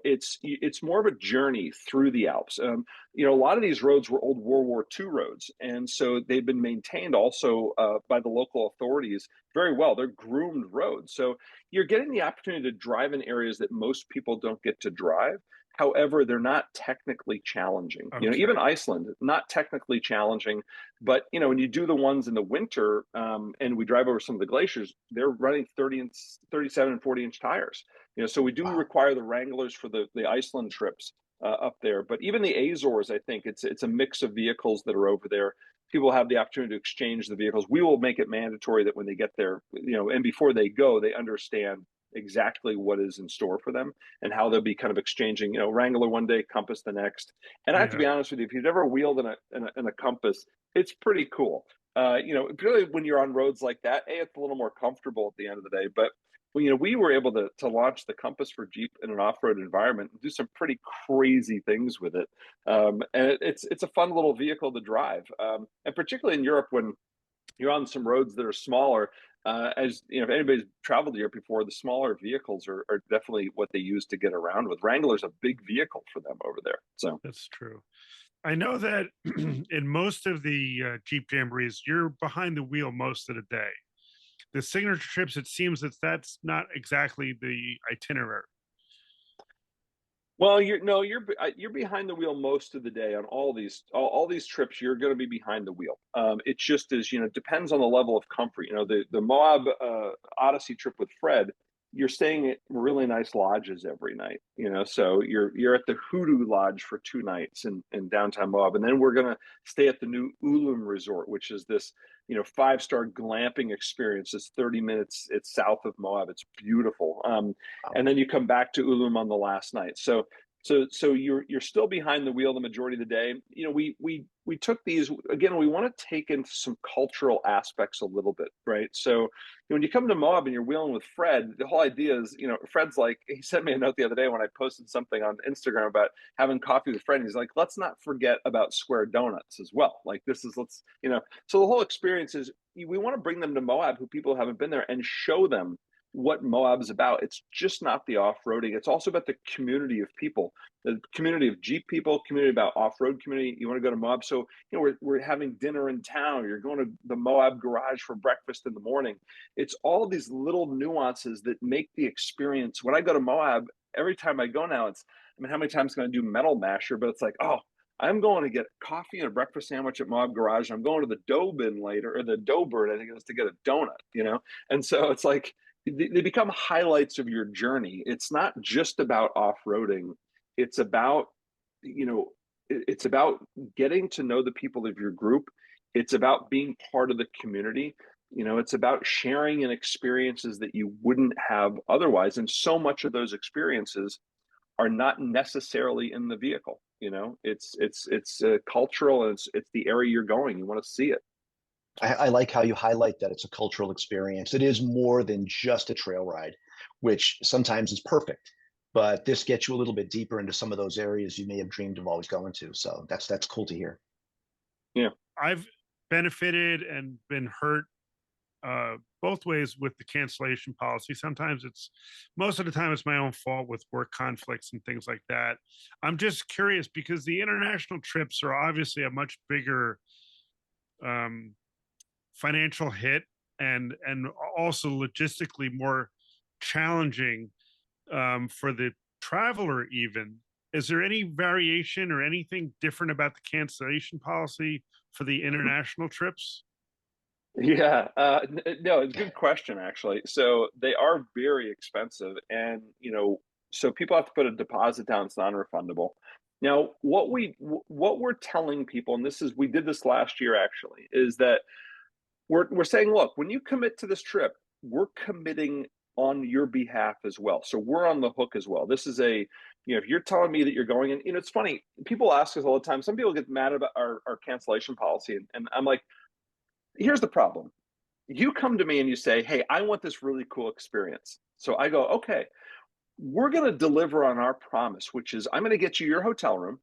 S4: It's more of a journey through the Alps. A lot of these roads were old World War II roads, and so they've been maintained also by the local authorities very well. They're groomed roads, so you're getting the opportunity to drive in areas that most people don't get to drive. However, they're not technically challenging. Okay. Even Iceland, not technically challenging, but when you do the ones in the winter, and we drive over some of the glaciers, they're running 37 and 40-inch tires. So we do require the Wranglers for the Iceland trips up there. But even the Azores, I think it's a mix of vehicles that are over there. People have the opportunity to exchange the vehicles. We will make it mandatory that when they get there, and before they go, they understand exactly what is in store for them and how they'll be kind of exchanging, Wrangler one day, Compass the next. And I have to be honest with you, if you've ever wheeled in a Compass, it's pretty cool. Particularly when you're on roads like that, it's a little more comfortable at the end of the day. But we were able to launch the Compass for Jeep in an off-road environment and do some pretty crazy things with it. And it's a fun little vehicle to drive. And particularly in Europe, when you're on some roads that are smaller, if anybody's traveled to Europe before, the smaller vehicles are definitely what they use to get around with. Wrangler's a big vehicle for them over there. So
S2: that's true. I know that in most of the Jeep Jamborees, you're behind the wheel most of the day. The Siganture trips, it seems that's not exactly the itinerary.
S4: Well, you're behind the wheel most of the day on all these trips. You're going to be behind the wheel. It just is, depends on the level of comfort. The Moab Odyssey trip with Fred, you're staying at really nice lodges every night. So you're at the Hoodoo Lodge for 2 nights in downtown Moab, and then we're going to stay at the new Ulum Resort, which is this 5-star glamping experience. It's 30 minutes. It's south of Moab. It's beautiful. And then you come back to Ulum on the last night. So So you're still behind the wheel the majority of the day. You know, we took these again. We want to take into some cultural aspects a little bit, right? So when you come to Moab and you're wheeling with Fred, the whole idea is, you know, Fred's like, he sent me a note the other day when I posted something on Instagram about having coffee with Fred. And he's like, let's not forget about square donuts as well. Like this is, let's, you know, so the whole experience is we want to bring them to Moab who people haven't been there and show them what Moab is about. It's just not the off-roading. It's also about the community of people, the community of Jeep people, community about off-road community. You want to go to Moab. So, you know, we're having dinner in town. You're going to the Moab garage for breakfast in the morning. It's all these little nuances that make the experience. When I go to Moab, every time I go now, it's, I mean, how many times can I do Metal Masher? But it's like, oh, I'm going to get coffee and a breakfast sandwich at Moab Garage. I'm going to the dough bin later, or the dough bird, I think it is, to get a donut, you know? And so it's like, they become highlights of your journey. It's not just about off-roading. It's about, you know, it's about getting to know the people of your group. It's about being part of the community. You know, it's about sharing in experiences that you wouldn't have otherwise. And so much of those experiences are not necessarily in the vehicle. You know, it's cultural, and it's the area you're going. You want to see it.
S3: I like how you highlight that it's a cultural experience. It is more than just a trail ride, which sometimes is perfect, but this gets you a little bit deeper into some of those areas you may have dreamed of always going to. So that's cool to hear.
S4: Yeah.
S2: I've benefited and been hurt both ways with the cancellation policy. Sometimes most of the time it's my own fault with work conflicts and things like that. I'm just curious because the international trips are obviously a much bigger financial hit and also logistically more challenging for the traveler even. Is there any variation or anything different about the cancellation policy for the international trips?
S4: Yeah, no, it's a good question, actually. So they are very expensive, and you know, so people have to put a deposit down. It's non-refundable. Now, what we're telling people, and this is, we did this last year actually, is that we're saying, look, when you commit to this trip, we're committing on your behalf as well. So we're on the hook as well. This is a, you know, if you're telling me that you're going, and you know, it's funny, people ask us all the time. Some people get mad about our cancellation policy, and I'm like, here's the problem. You come to me and you say, hey, I want this really cool experience. So I go, okay, we're going to deliver on our promise, which is I'm going to get you your hotel room.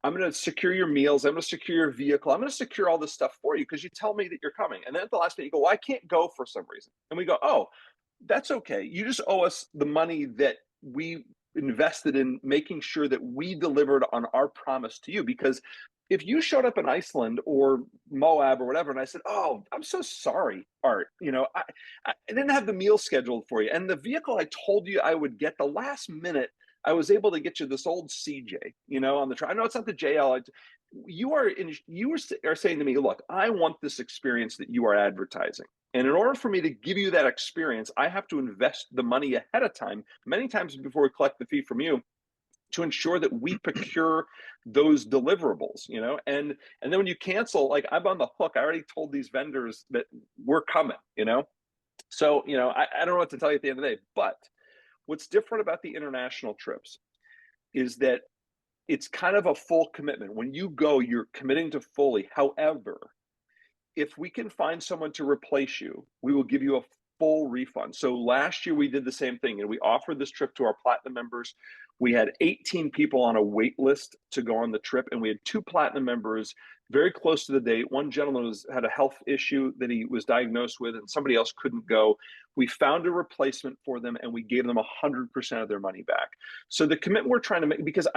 S4: I'm going to secure your meals. I'm going to secure your vehicle. I'm going to secure all this stuff for you because you tell me that you're coming. And then at the last minute, you go, well, I can't go for some reason. And we go, oh, that's okay. You just owe us the money that we invested in making sure that we delivered on our promise to you. Because if you showed up in Iceland or Moab or whatever, and I said, oh, I'm so sorry, Art, you know, I didn't have the meal scheduled for you. And the vehicle I told you I would get, the last minute, I was able to get you this old CJ, you know, on the track. I know it's not the JL. You are saying to me, look, I want this experience that you are advertising. And in order for me to give you that experience, I have to invest the money ahead of time, many times before we collect the fee from you, to ensure that we procure those deliverables, you know, and then when you cancel, like, I'm on the hook. I already told these vendors that we're coming, you know. So, you know, I don't know what to tell you at the end of the day, but what's different about the international trips is that it's kind of a full commitment. When you go, you're committing to fully. However, if we can find someone to replace you, we will give you a full refund. So last year we did the same thing, and we offered this trip to our platinum members. We had 18 people on a wait list to go on the trip, and we had 2 platinum members very close to the date. One gentleman had a health issue that he was diagnosed with, and somebody else couldn't go. We found a replacement for them, and we gave them 100% of their money back. So the commitment we're trying to make, because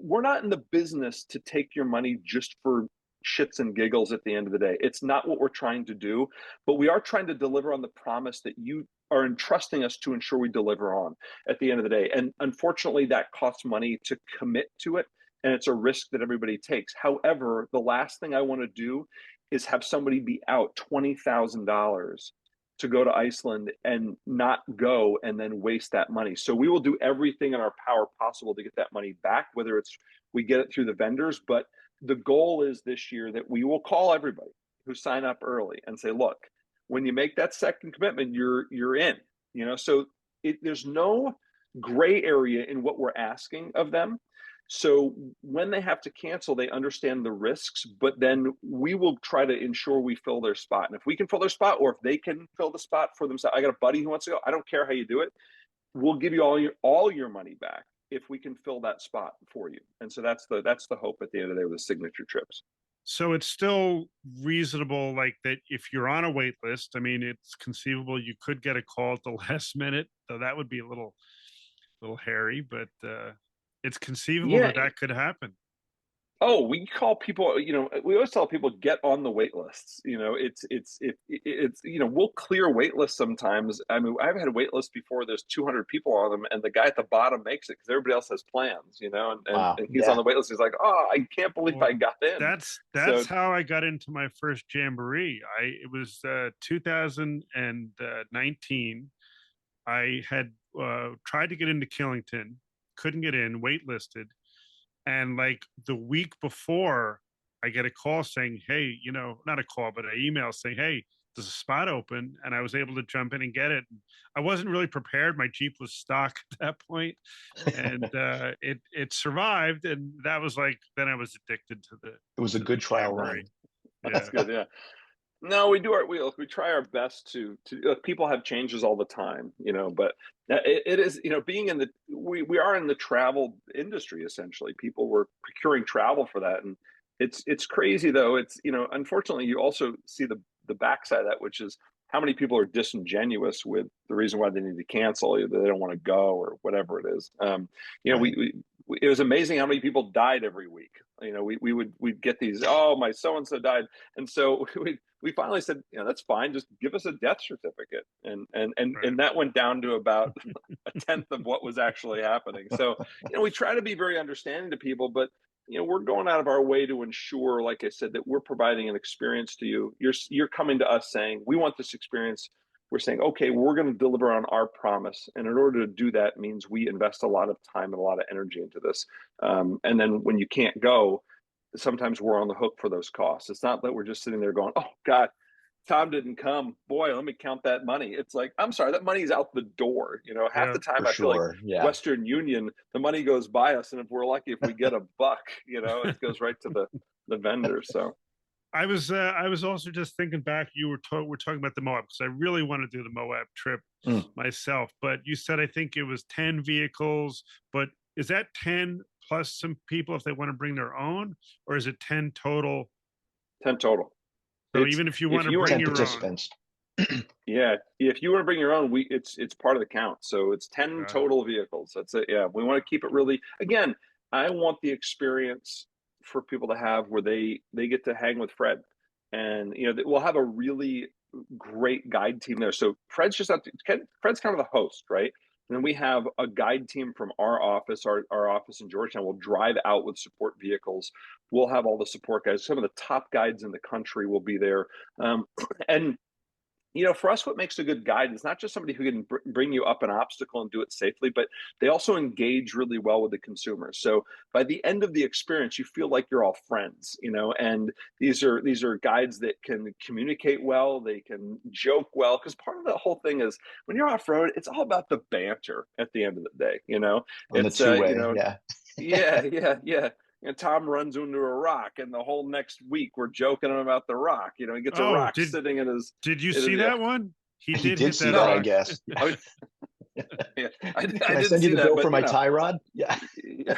S4: we're not in the business to take your money just for shits and giggles at the end of the day. It's not what we're trying to do, but we are trying to deliver on the promise that you are entrusting us to ensure we deliver on at the end of the day. And unfortunately, that costs money to commit to it, and it's a risk that everybody takes. However, the last thing I want to do is have somebody be out $20,000 to go to Iceland and not go and then waste that money. So we will do everything in our power possible to get that money back, whether it's we get it through the vendors, but the goal is this year that we will call everybody who sign up early and say, look, when you make that second commitment, you're in, you know. So there's no gray area in what we're asking of them. So when they have to cancel, they understand the risks, but then we will try to ensure we fill their spot. And if we can fill their spot, or if they can fill the spot for themselves, I got a buddy who wants to go. I don't care how you do it. We'll give you all your money back if we can fill that spot for you. And so that's the hope at the end of the day with the signature trips.
S2: So it's still reasonable, like that if you're on a wait list, I mean, it's conceivable you could get a call at the last minute, though that would be a little hairy, but it's conceivable
S4: Yeah.
S2: that could happen.
S4: Oh, we call people, we always tell people get on the wait lists. It's we'll clear wait lists sometimes. I mean, I've had a wait list before there's 200 people on them and the guy at the bottom makes it because everybody else has plans,
S3: Wow.
S4: and he's
S3: Yeah.
S4: on the wait list. He's like, oh, I can't believe
S2: Well,
S4: I got in.
S2: That's
S4: So
S2: how I got into my first jamboree. It was 2019. I had tried to get into Killington, couldn't get in, waitlisted. And like the week before, I get a call saying, hey, not a call, but an email saying, hey, there's a spot open. And I was able to jump in and get it. I wasn't really prepared. My Jeep was stock at that point, and it survived. And that was like, then I was addicted to
S3: It was a good trial
S2: Jamboree.
S3: run.
S4: that's good. Yeah. No, we do we try our best to look, people have changes all the time, but it is, being in we are in the travel industry, essentially. People were procuring travel for that. And it's crazy though. It's, unfortunately you also see the backside of that, which is how many people are disingenuous with the reason why they need to cancel, either they don't want to go or whatever it is.
S3: Right.
S4: It was amazing how many people died every week. We'd get these, oh, my so-and-so died. And so we finally said, that's fine. Just give us a death certificate. And
S2: Right.
S4: that went down to about a tenth of what was actually happening. So, we try to be very understanding to people, but we're going out of our way to ensure, like I said, that we're providing an experience to you. You're coming to us saying, we want this experience. We're saying, okay, we're going to deliver on our promise. And in order to do that means we invest a lot of time and a lot of energy into this. And then when you can't go, sometimes we're on the hook for those costs. It's not that we're just sitting there going, oh God, Tom didn't come. Boy, let me count that money. It's like, I'm sorry, that money's out the door. Half
S2: Yeah.
S4: the time
S3: For
S4: I feel like
S3: sure. Yeah.
S4: Western Union, the money goes by us. And if we're lucky, if we get a buck, it goes right to the vendor. So
S2: I was also just thinking back. We're talking about the Moab because I really want to do the Moab trip
S3: Mm.
S2: myself. But you said I think it was 10 vehicles. But is that 10 plus some people if they want to bring their own, or is it 10 total?
S4: 10 total.
S2: So even if you want to bring
S3: 10
S2: your
S3: participants.
S4: Yeah, if you want to bring your own, it's part of the count. So it's 10
S2: own,
S4: total vehicles. That's it. Yeah, we want to keep it really. Again, I want the experience for people to have where they get to hang with Fred, and we'll have a really great guide team there. So Fred's Fred's kind of the host, right? And then we have a guide team from our office, our office in Georgetown. We'll drive out with support vehicles. We'll have all the support guys. Some of the top guides in the country will be there, and for us, what makes a good guide is not just somebody who can bring you up an obstacle and do it safely, but they also engage really well with the consumers. So by the end of the experience, you feel like you're all friends, and these are guides that can communicate well, they can joke well, because part of the whole thing is when you're off road, it's all about the banter at the end of the day,
S3: On the
S4: it's
S3: two-way. Yeah.
S4: yeah. And Tom runs into a rock, and the whole next week we're joking him about the rock. He gets a
S2: Oh,
S4: rock sitting in his.
S2: did you see that one? He
S3: He
S2: did
S3: did
S2: hit
S3: see
S2: that
S3: that, I
S2: rock.
S3: guess.
S4: Yeah, I
S3: Can I
S4: didn't
S3: send you
S4: see
S3: the
S4: that,
S3: bill
S4: but
S3: for my tie rod? Yeah.
S4: yeah,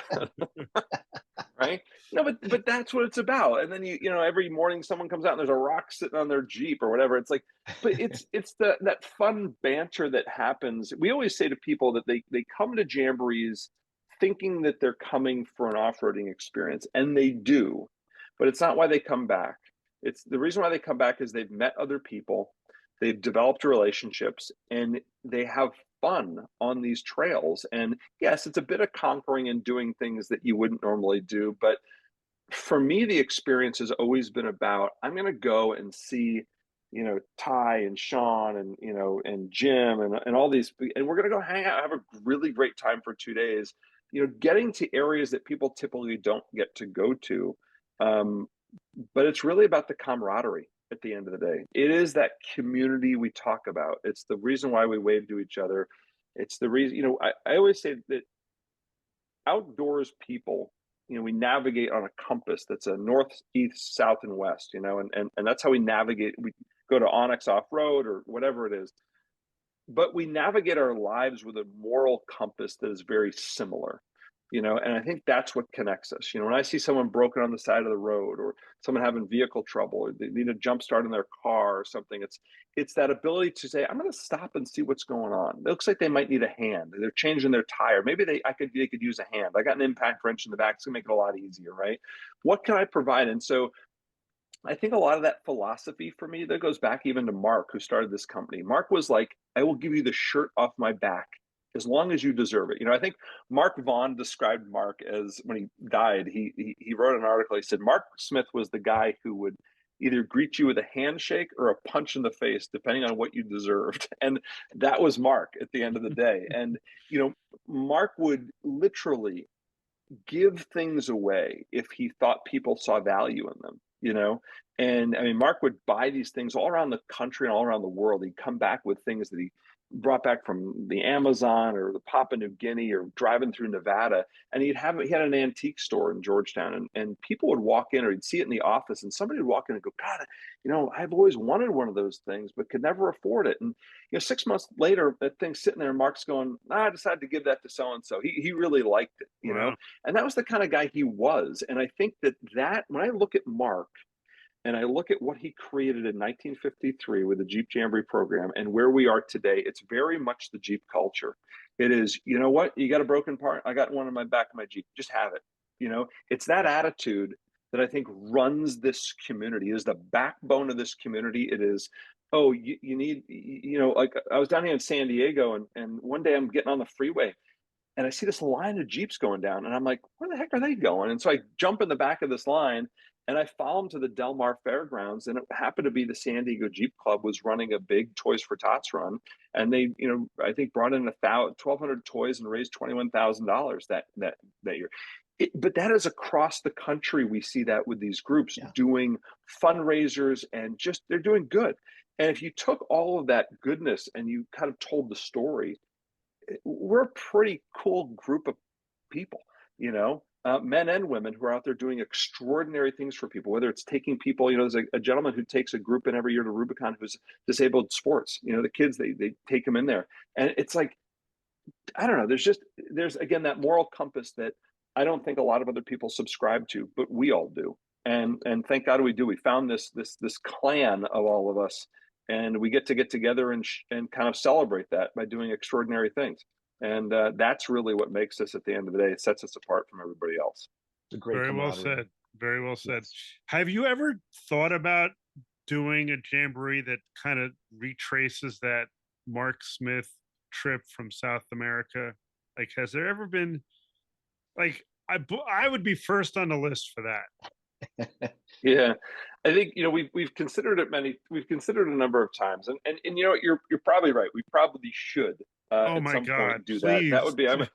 S4: right. No, but that's what it's about. And then every morning someone comes out and there's a rock sitting on their Jeep or whatever. It's like, but it's that fun banter that happens. We always say to people that they come to jamborees thinking that they're coming for an off-roading experience, and they do, but it's not why they come back. It's the reason why they come back is they've met other people, they've developed relationships, and they have fun on these trails. And yes, it's a bit of conquering and doing things that you wouldn't normally do, but for me, the experience has always been about, I'm going to go and see, Ty and Sean and, and Jim and all these, and we're going to go hang out, have a really great time for 2 days, getting to areas that people typically don't get to go to. But it's really about the camaraderie at the end of the day. It is that community we talk about. It's the reason why we wave to each other. It's the reason, I always say that outdoors people we navigate on a compass that's a north, east, south, and west, and that's how we navigate. We go to Onyx off-road or whatever it is, but we navigate our lives with a moral compass that is very similar, and I think that's what connects us. When I see someone broken on the side of the road, or someone having vehicle trouble, or they need a jump start in their car or something, it's that ability to say, I'm going to stop and see what's going on. It looks like they might need a hand. They're changing their tire. Maybe they could use a hand. I got an impact wrench in the back. It's going to make it a lot easier, right? What can I provide? And so I think a lot of that philosophy for me, that goes back even to Mark, who started this company. Mark was like, I will give you the shirt off my back as long as you deserve it. I think Mark Vaughn described Mark as, when he died, he wrote an article. He said, Mark Smith was the guy who would either greet you with a handshake or a punch in the face, depending on what you deserved. And that was Mark at the end of the day. And, Mark would literally give things away if he thought people saw value in them. And I mean, Mark would buy these things all around the country and all around the world. He'd come back with things that he brought back from the Amazon or the Papua New Guinea, or driving through Nevada. And he had an antique store in Georgetown, and people would walk in, or he'd see it in the office, and somebody would walk in and go, God, I've always wanted one of those things, but could never afford it. And 6 months later, that thing's sitting there, and Mark's going, I decided to give that to so-and-so. He really liked it,
S2: Wow.
S4: and that was the kind of guy he was. And I think that when I look at Mark, and I look at what he created in 1953 with the Jeep Jamboree program, and where we are today, it's very much the Jeep culture. It is, you know what? You got a broken part? I got one in my back of my Jeep. Just have it. It's that attitude that I think runs this community, is the backbone of this community. It is, you need, like I was down here in San Diego, and one day I'm getting on the freeway, and I see this line of Jeeps going down, and I'm like, where the heck are they going? And so I jump in the back of this line, and I follow them to the Del Mar Fairgrounds, and it happened to be the San Diego Jeep Club was running a big Toys for Tots run, and they, I think brought in 1,200 toys and raised $21,000 that year. But that is across the country. We see that with these groups doing fundraisers, and just they're doing good. And if you took all of that goodness and you kind of told the story, we're a pretty cool group of people, men and women who are out there doing extraordinary things for people, whether it's taking people, there's a gentleman who takes a group in every year to Rubicon who's disabled sports, the kids, they take them in there. And it's like, I don't know, there's again, that moral compass that I don't think a lot of other people subscribe to, but we all do. And thank God we do. We found this clan of all of us, and we get together and kind of celebrate that by doing extraordinary things. And that's really what makes us, at the end of the day, it sets us apart from everybody else.
S3: It's a great
S2: Very well
S3: camaraderie.
S2: said. Very well said.
S3: Yes.
S2: Have you ever thought about doing a jamboree that kind of retraces that Mark Smith trip from South America? Like, has there ever been, like, I would be first on the list for that.
S4: Yeah, I think we've considered it we've considered a number of times, and you're probably right. We probably should
S2: Oh
S4: at
S2: my
S4: some
S2: God,
S4: point do
S2: please,
S4: that. That would be I'm going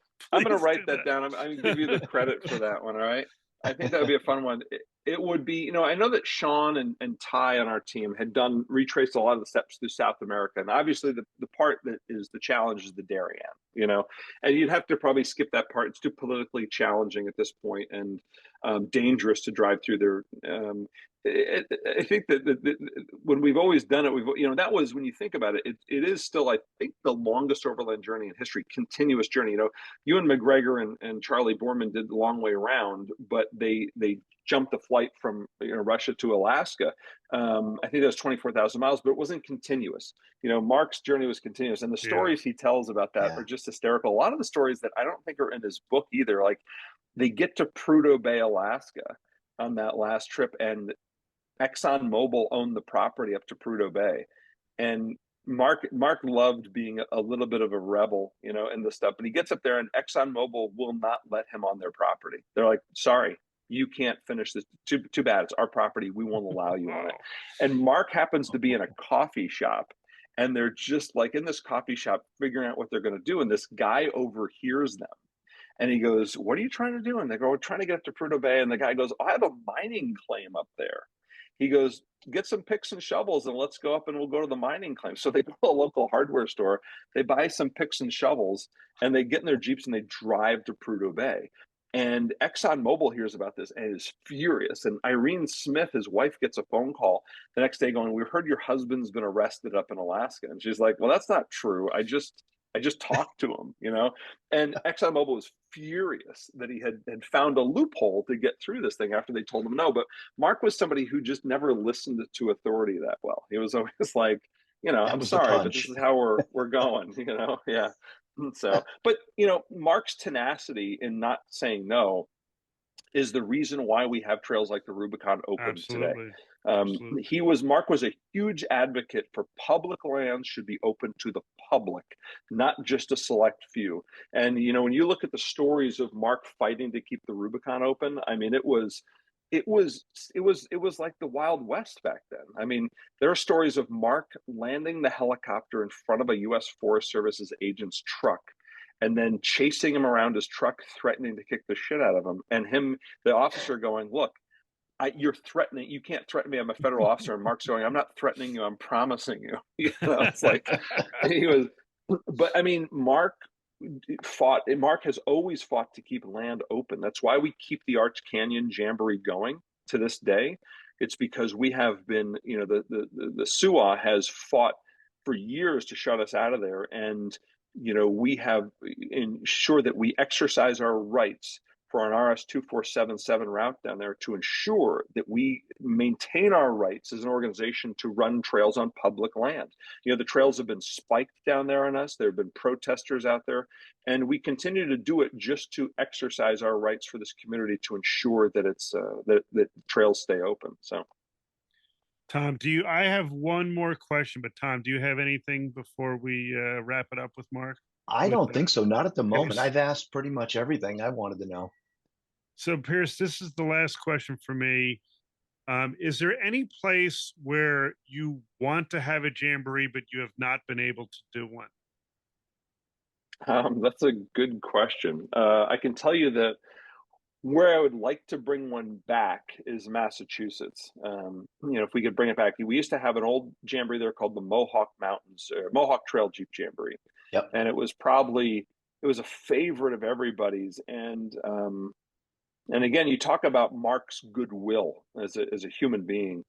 S4: to
S2: please
S4: write
S2: do
S4: that down. I'm going to give you the credit for that one. All right, I think that would be a fun one. It would be, I know that Sean and Ty on our team had retraced a lot of the steps through South America, and obviously the part that is the challenge is the Darien, and you'd have to probably skip that part. It's too politically challenging at this point, and dangerous to drive through there. I think that when we've always done it, that was, when you think about it, it is still, I think, the longest overland journey in history, continuous journey. Ewan McGregor and Charlie Borman did the long way around, but they jumped the flight from Russia to Alaska. I think that was 24,000 miles, but it wasn't continuous. Mark's journey was continuous, and the stories he tells about that are just hysterical. A lot of the stories that I don't think are in his book either, like they get to Prudhoe Bay, Alaska on that last trip, and ExxonMobil owned the property up to Prudhoe Bay, and Mark loved being a little bit of a rebel, in this stuff. But he gets up there, and ExxonMobil will not let him on their property. They're like, "Sorry, you can't finish this. Too bad. It's our property. We won't allow you on it." And Mark happens to be in a coffee shop, and they're just like in this coffee shop figuring out what they're going to do. And this guy overhears them. And he goes, "What are you trying to do?" And they go, "We're trying to get up to Prudhoe Bay." And the guy goes, "I have a mining claim up there." He goes, "Get some picks and shovels and let's go up and we'll go to the mining claim." So they go to a local hardware store, they buy some picks and shovels, and they get in their Jeeps and they drive to Prudhoe Bay. And ExxonMobil hears about this and is furious. And Irene Smith, his wife, gets a phone call the next day going, "We heard your husband's been arrested up in Alaska." And she's like, "Well, that's not true. I just talked to him, you know." And ExxonMobil was furious that he had found a loophole to get through this thing after they told him no. But Mark was somebody who just never listened to authority that well. He was always like,
S3: That
S4: "I'm
S3: was the
S4: sorry, but
S3: punch.
S4: this is how we're going," you know? Yeah. So, but Mark's tenacity in not saying no is the reason why we have trails like the Rubicon open today.
S2: Absolutely. Absolutely.
S4: Mark was a huge advocate for public lands should be open to the public, not just a select few. And when you look at the stories of Mark fighting to keep the Rubicon open, I mean, it was like the Wild West back then. I mean, there are stories of Mark landing the helicopter in front of a U.S. Forest Service's agent's truck and then chasing him around his truck, threatening to kick the shit out of him, and the officer going, "Look, you're threatening. You can't threaten me. I'm a federal officer." And Mark's going, "I'm not threatening you. I'm promising you." It's like he was. But I mean, Mark has always fought to keep land open. That's why we keep the Arch Canyon Jamboree going to this day. It's because we have been, the SUA has fought for years to shut us out of there, and we have ensured that we exercise our rights for an RS 2477 route down there to ensure that we maintain our rights as an organization to run trails on public land. The trails have been spiked down there on us. There have been protesters out there, and we continue to do it just to exercise our rights for this community to ensure that that trails stay open. So,
S2: Tom, I have one more question, but Tom, do you have anything before we wrap it up with Mark?
S3: I don't think so. Not at the moment.
S2: Pearse?
S3: I've asked pretty much everything I wanted to know.
S2: So, Pearse, this is the last question for me. Is there any place where you want to have a jamboree, but you have not been able to do one?
S4: That's a good question. I can tell you that where I would like to bring one back is Massachusetts. If we could bring it back, we used to have an old jamboree there called the Mohawk Trail Jeep Jamboree.
S3: Yep.
S4: And it was a favorite of everybody's. And again, you talk about Mark's goodwill as a human being.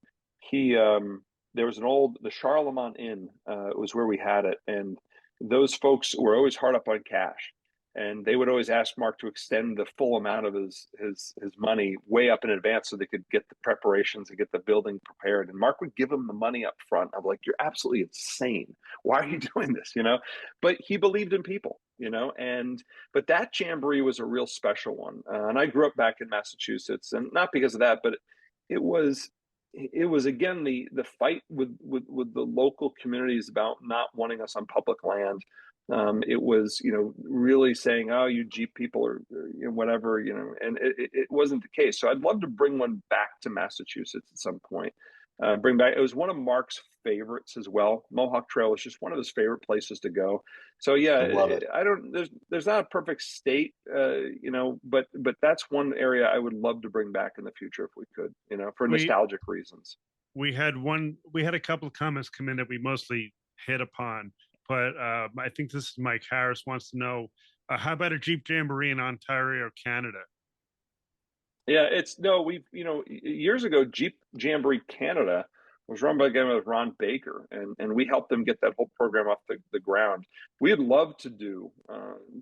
S4: There was the Charlemont Inn, was where we had it. And those folks were always hard up on cash. And they would always ask Mark to extend the full amount of his money way up in advance so they could get the preparations and get the building prepared. And Mark would give them the money up front. I'm like, "You're absolutely insane. Why are you doing this?" But he believed in people, but that jamboree was a real special one. And I grew up back in Massachusetts, and not because of that, but it was again the fight with the local communities about not wanting us on public land. It was, really saying, "Oh, you Jeep people or whatever," and it wasn't the case. So I'd love to bring one back to Massachusetts at some point. It was one of Mark's favorites as well. Mohawk Trail was just one of his favorite places to go. So yeah,
S3: I love it.
S4: there's not a perfect state, but that's one area I would love to bring back in the future if we could, for nostalgic reasons.
S2: We had a couple of comments come in that we mostly hit upon. But I think this is Mike Harris wants to know, how about a Jeep Jamboree in Ontario, Canada?
S4: Yeah, years ago, Jeep Jamboree Canada was run by a guy with Ron Baker, and we helped them get that whole program off the ground. We'd love to do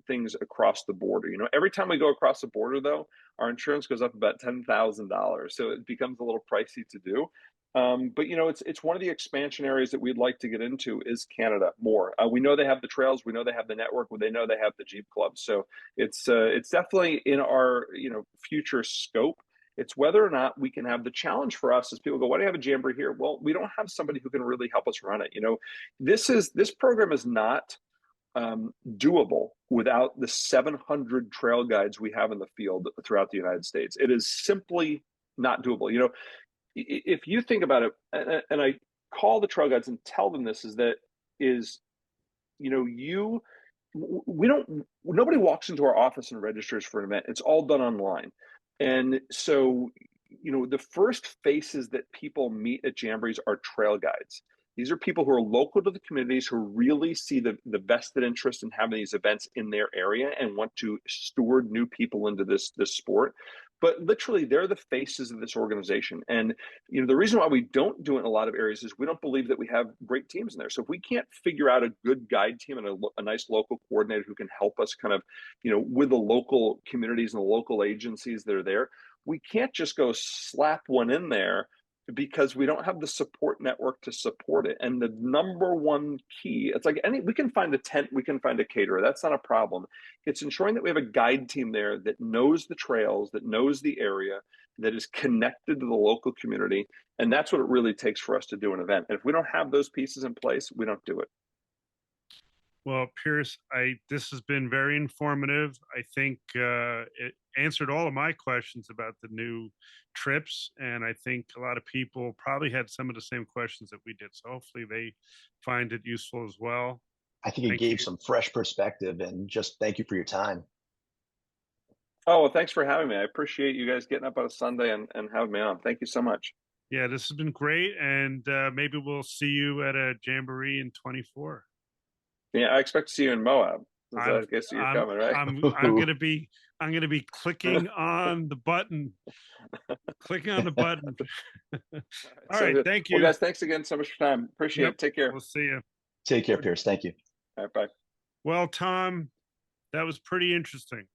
S4: things across the border. Every time we go across the border, though, our insurance goes up about $10,000, so it becomes a little pricey to do. But it's one of the expansion areas that we'd like to get into is Canada more. We know they have the trails, we know they have the network, they know they have the Jeep clubs. So it's definitely in our future scope. It's whether or not we can have the challenge for us as people go, "Why do you have a jamboree here?" Well, we don't have somebody who can really help us run it. This program is not doable without the 700 trail guides we have in the field throughout the United States. It is simply not doable. If you think about it, and I call the trail guides and tell them this, nobody walks into our office and registers for an event. It's all done online. And so, the first faces that people meet at jamborees are trail guides. These are people who are local to the communities, who really see the vested interest in having these events in their area and want to steward new people into this sport. But literally, they're the faces of this organization. And the reason why we don't do it in a lot of areas is we don't believe that we have great teams in there. So if we can't figure out a good guide team and a nice local coordinator who can help us kind of, with the local communities and the local agencies that are there, we can't just go slap one in there, because we don't have the support network to support it. And the number one key, it's like we can find a tent, we can find a caterer. That's not a problem. It's ensuring that we have a guide team there that knows the trails, that knows the area, that is connected to the local community. And that's what it really takes for us to do an event. And if we don't have those pieces in place, we don't do it.
S2: Well, Pearse, this has been very informative. I think it answered all of my questions about the new trips, and I think a lot of people probably had some of the same questions that we did. So hopefully they find it useful as well.
S3: I think it gave some fresh perspective, and just thank you for your time.
S4: Oh, well, thanks for having me. I appreciate you guys getting up on a Sunday and having me on. Thank you so much.
S2: Yeah, this has been great, and maybe we'll see you at a Jamboree in 24.
S4: Yeah, I expect to see you in Moab. I guess you're coming, right?
S2: I'm gonna be clicking on the button. Clicking on the button. All right, thank you.
S4: Well, guys, thanks again so much for your time. Appreciate it. Take care.
S2: We'll see you.
S3: Take care, Pearse. Thank you.
S4: All right, bye.
S2: Well, Tom, that was pretty interesting.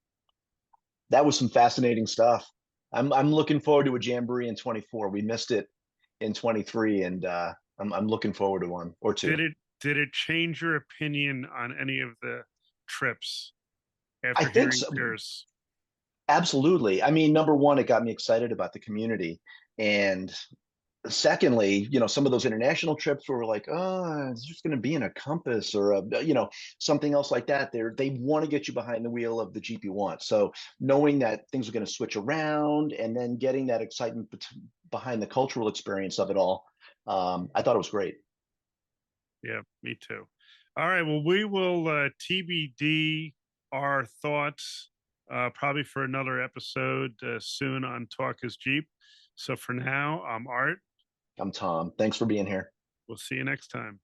S3: That was some fascinating stuff. I'm looking forward to a Jamboree in 24. We missed it in 23, and I'm looking forward to one or two.
S2: Did it change your opinion on any of the trips after
S3: I
S2: hearing
S3: think so.
S2: Pearse?
S3: Absolutely. I mean, number one, it got me excited about the community. And secondly, some of those international trips were like, oh, it's just going to be in a compass or something else like that. They want to get you behind the wheel of the Jeep you want. So knowing that things are going to switch around and then getting that excitement behind the cultural experience of it all, I thought it was great.
S2: Yeah, me too. All right. Well, we will TBD our thoughts probably for another episode soon on Talk is Jeep. So for now, I'm Art.
S3: I'm Tom. Thanks for being here.
S2: We'll see you next time.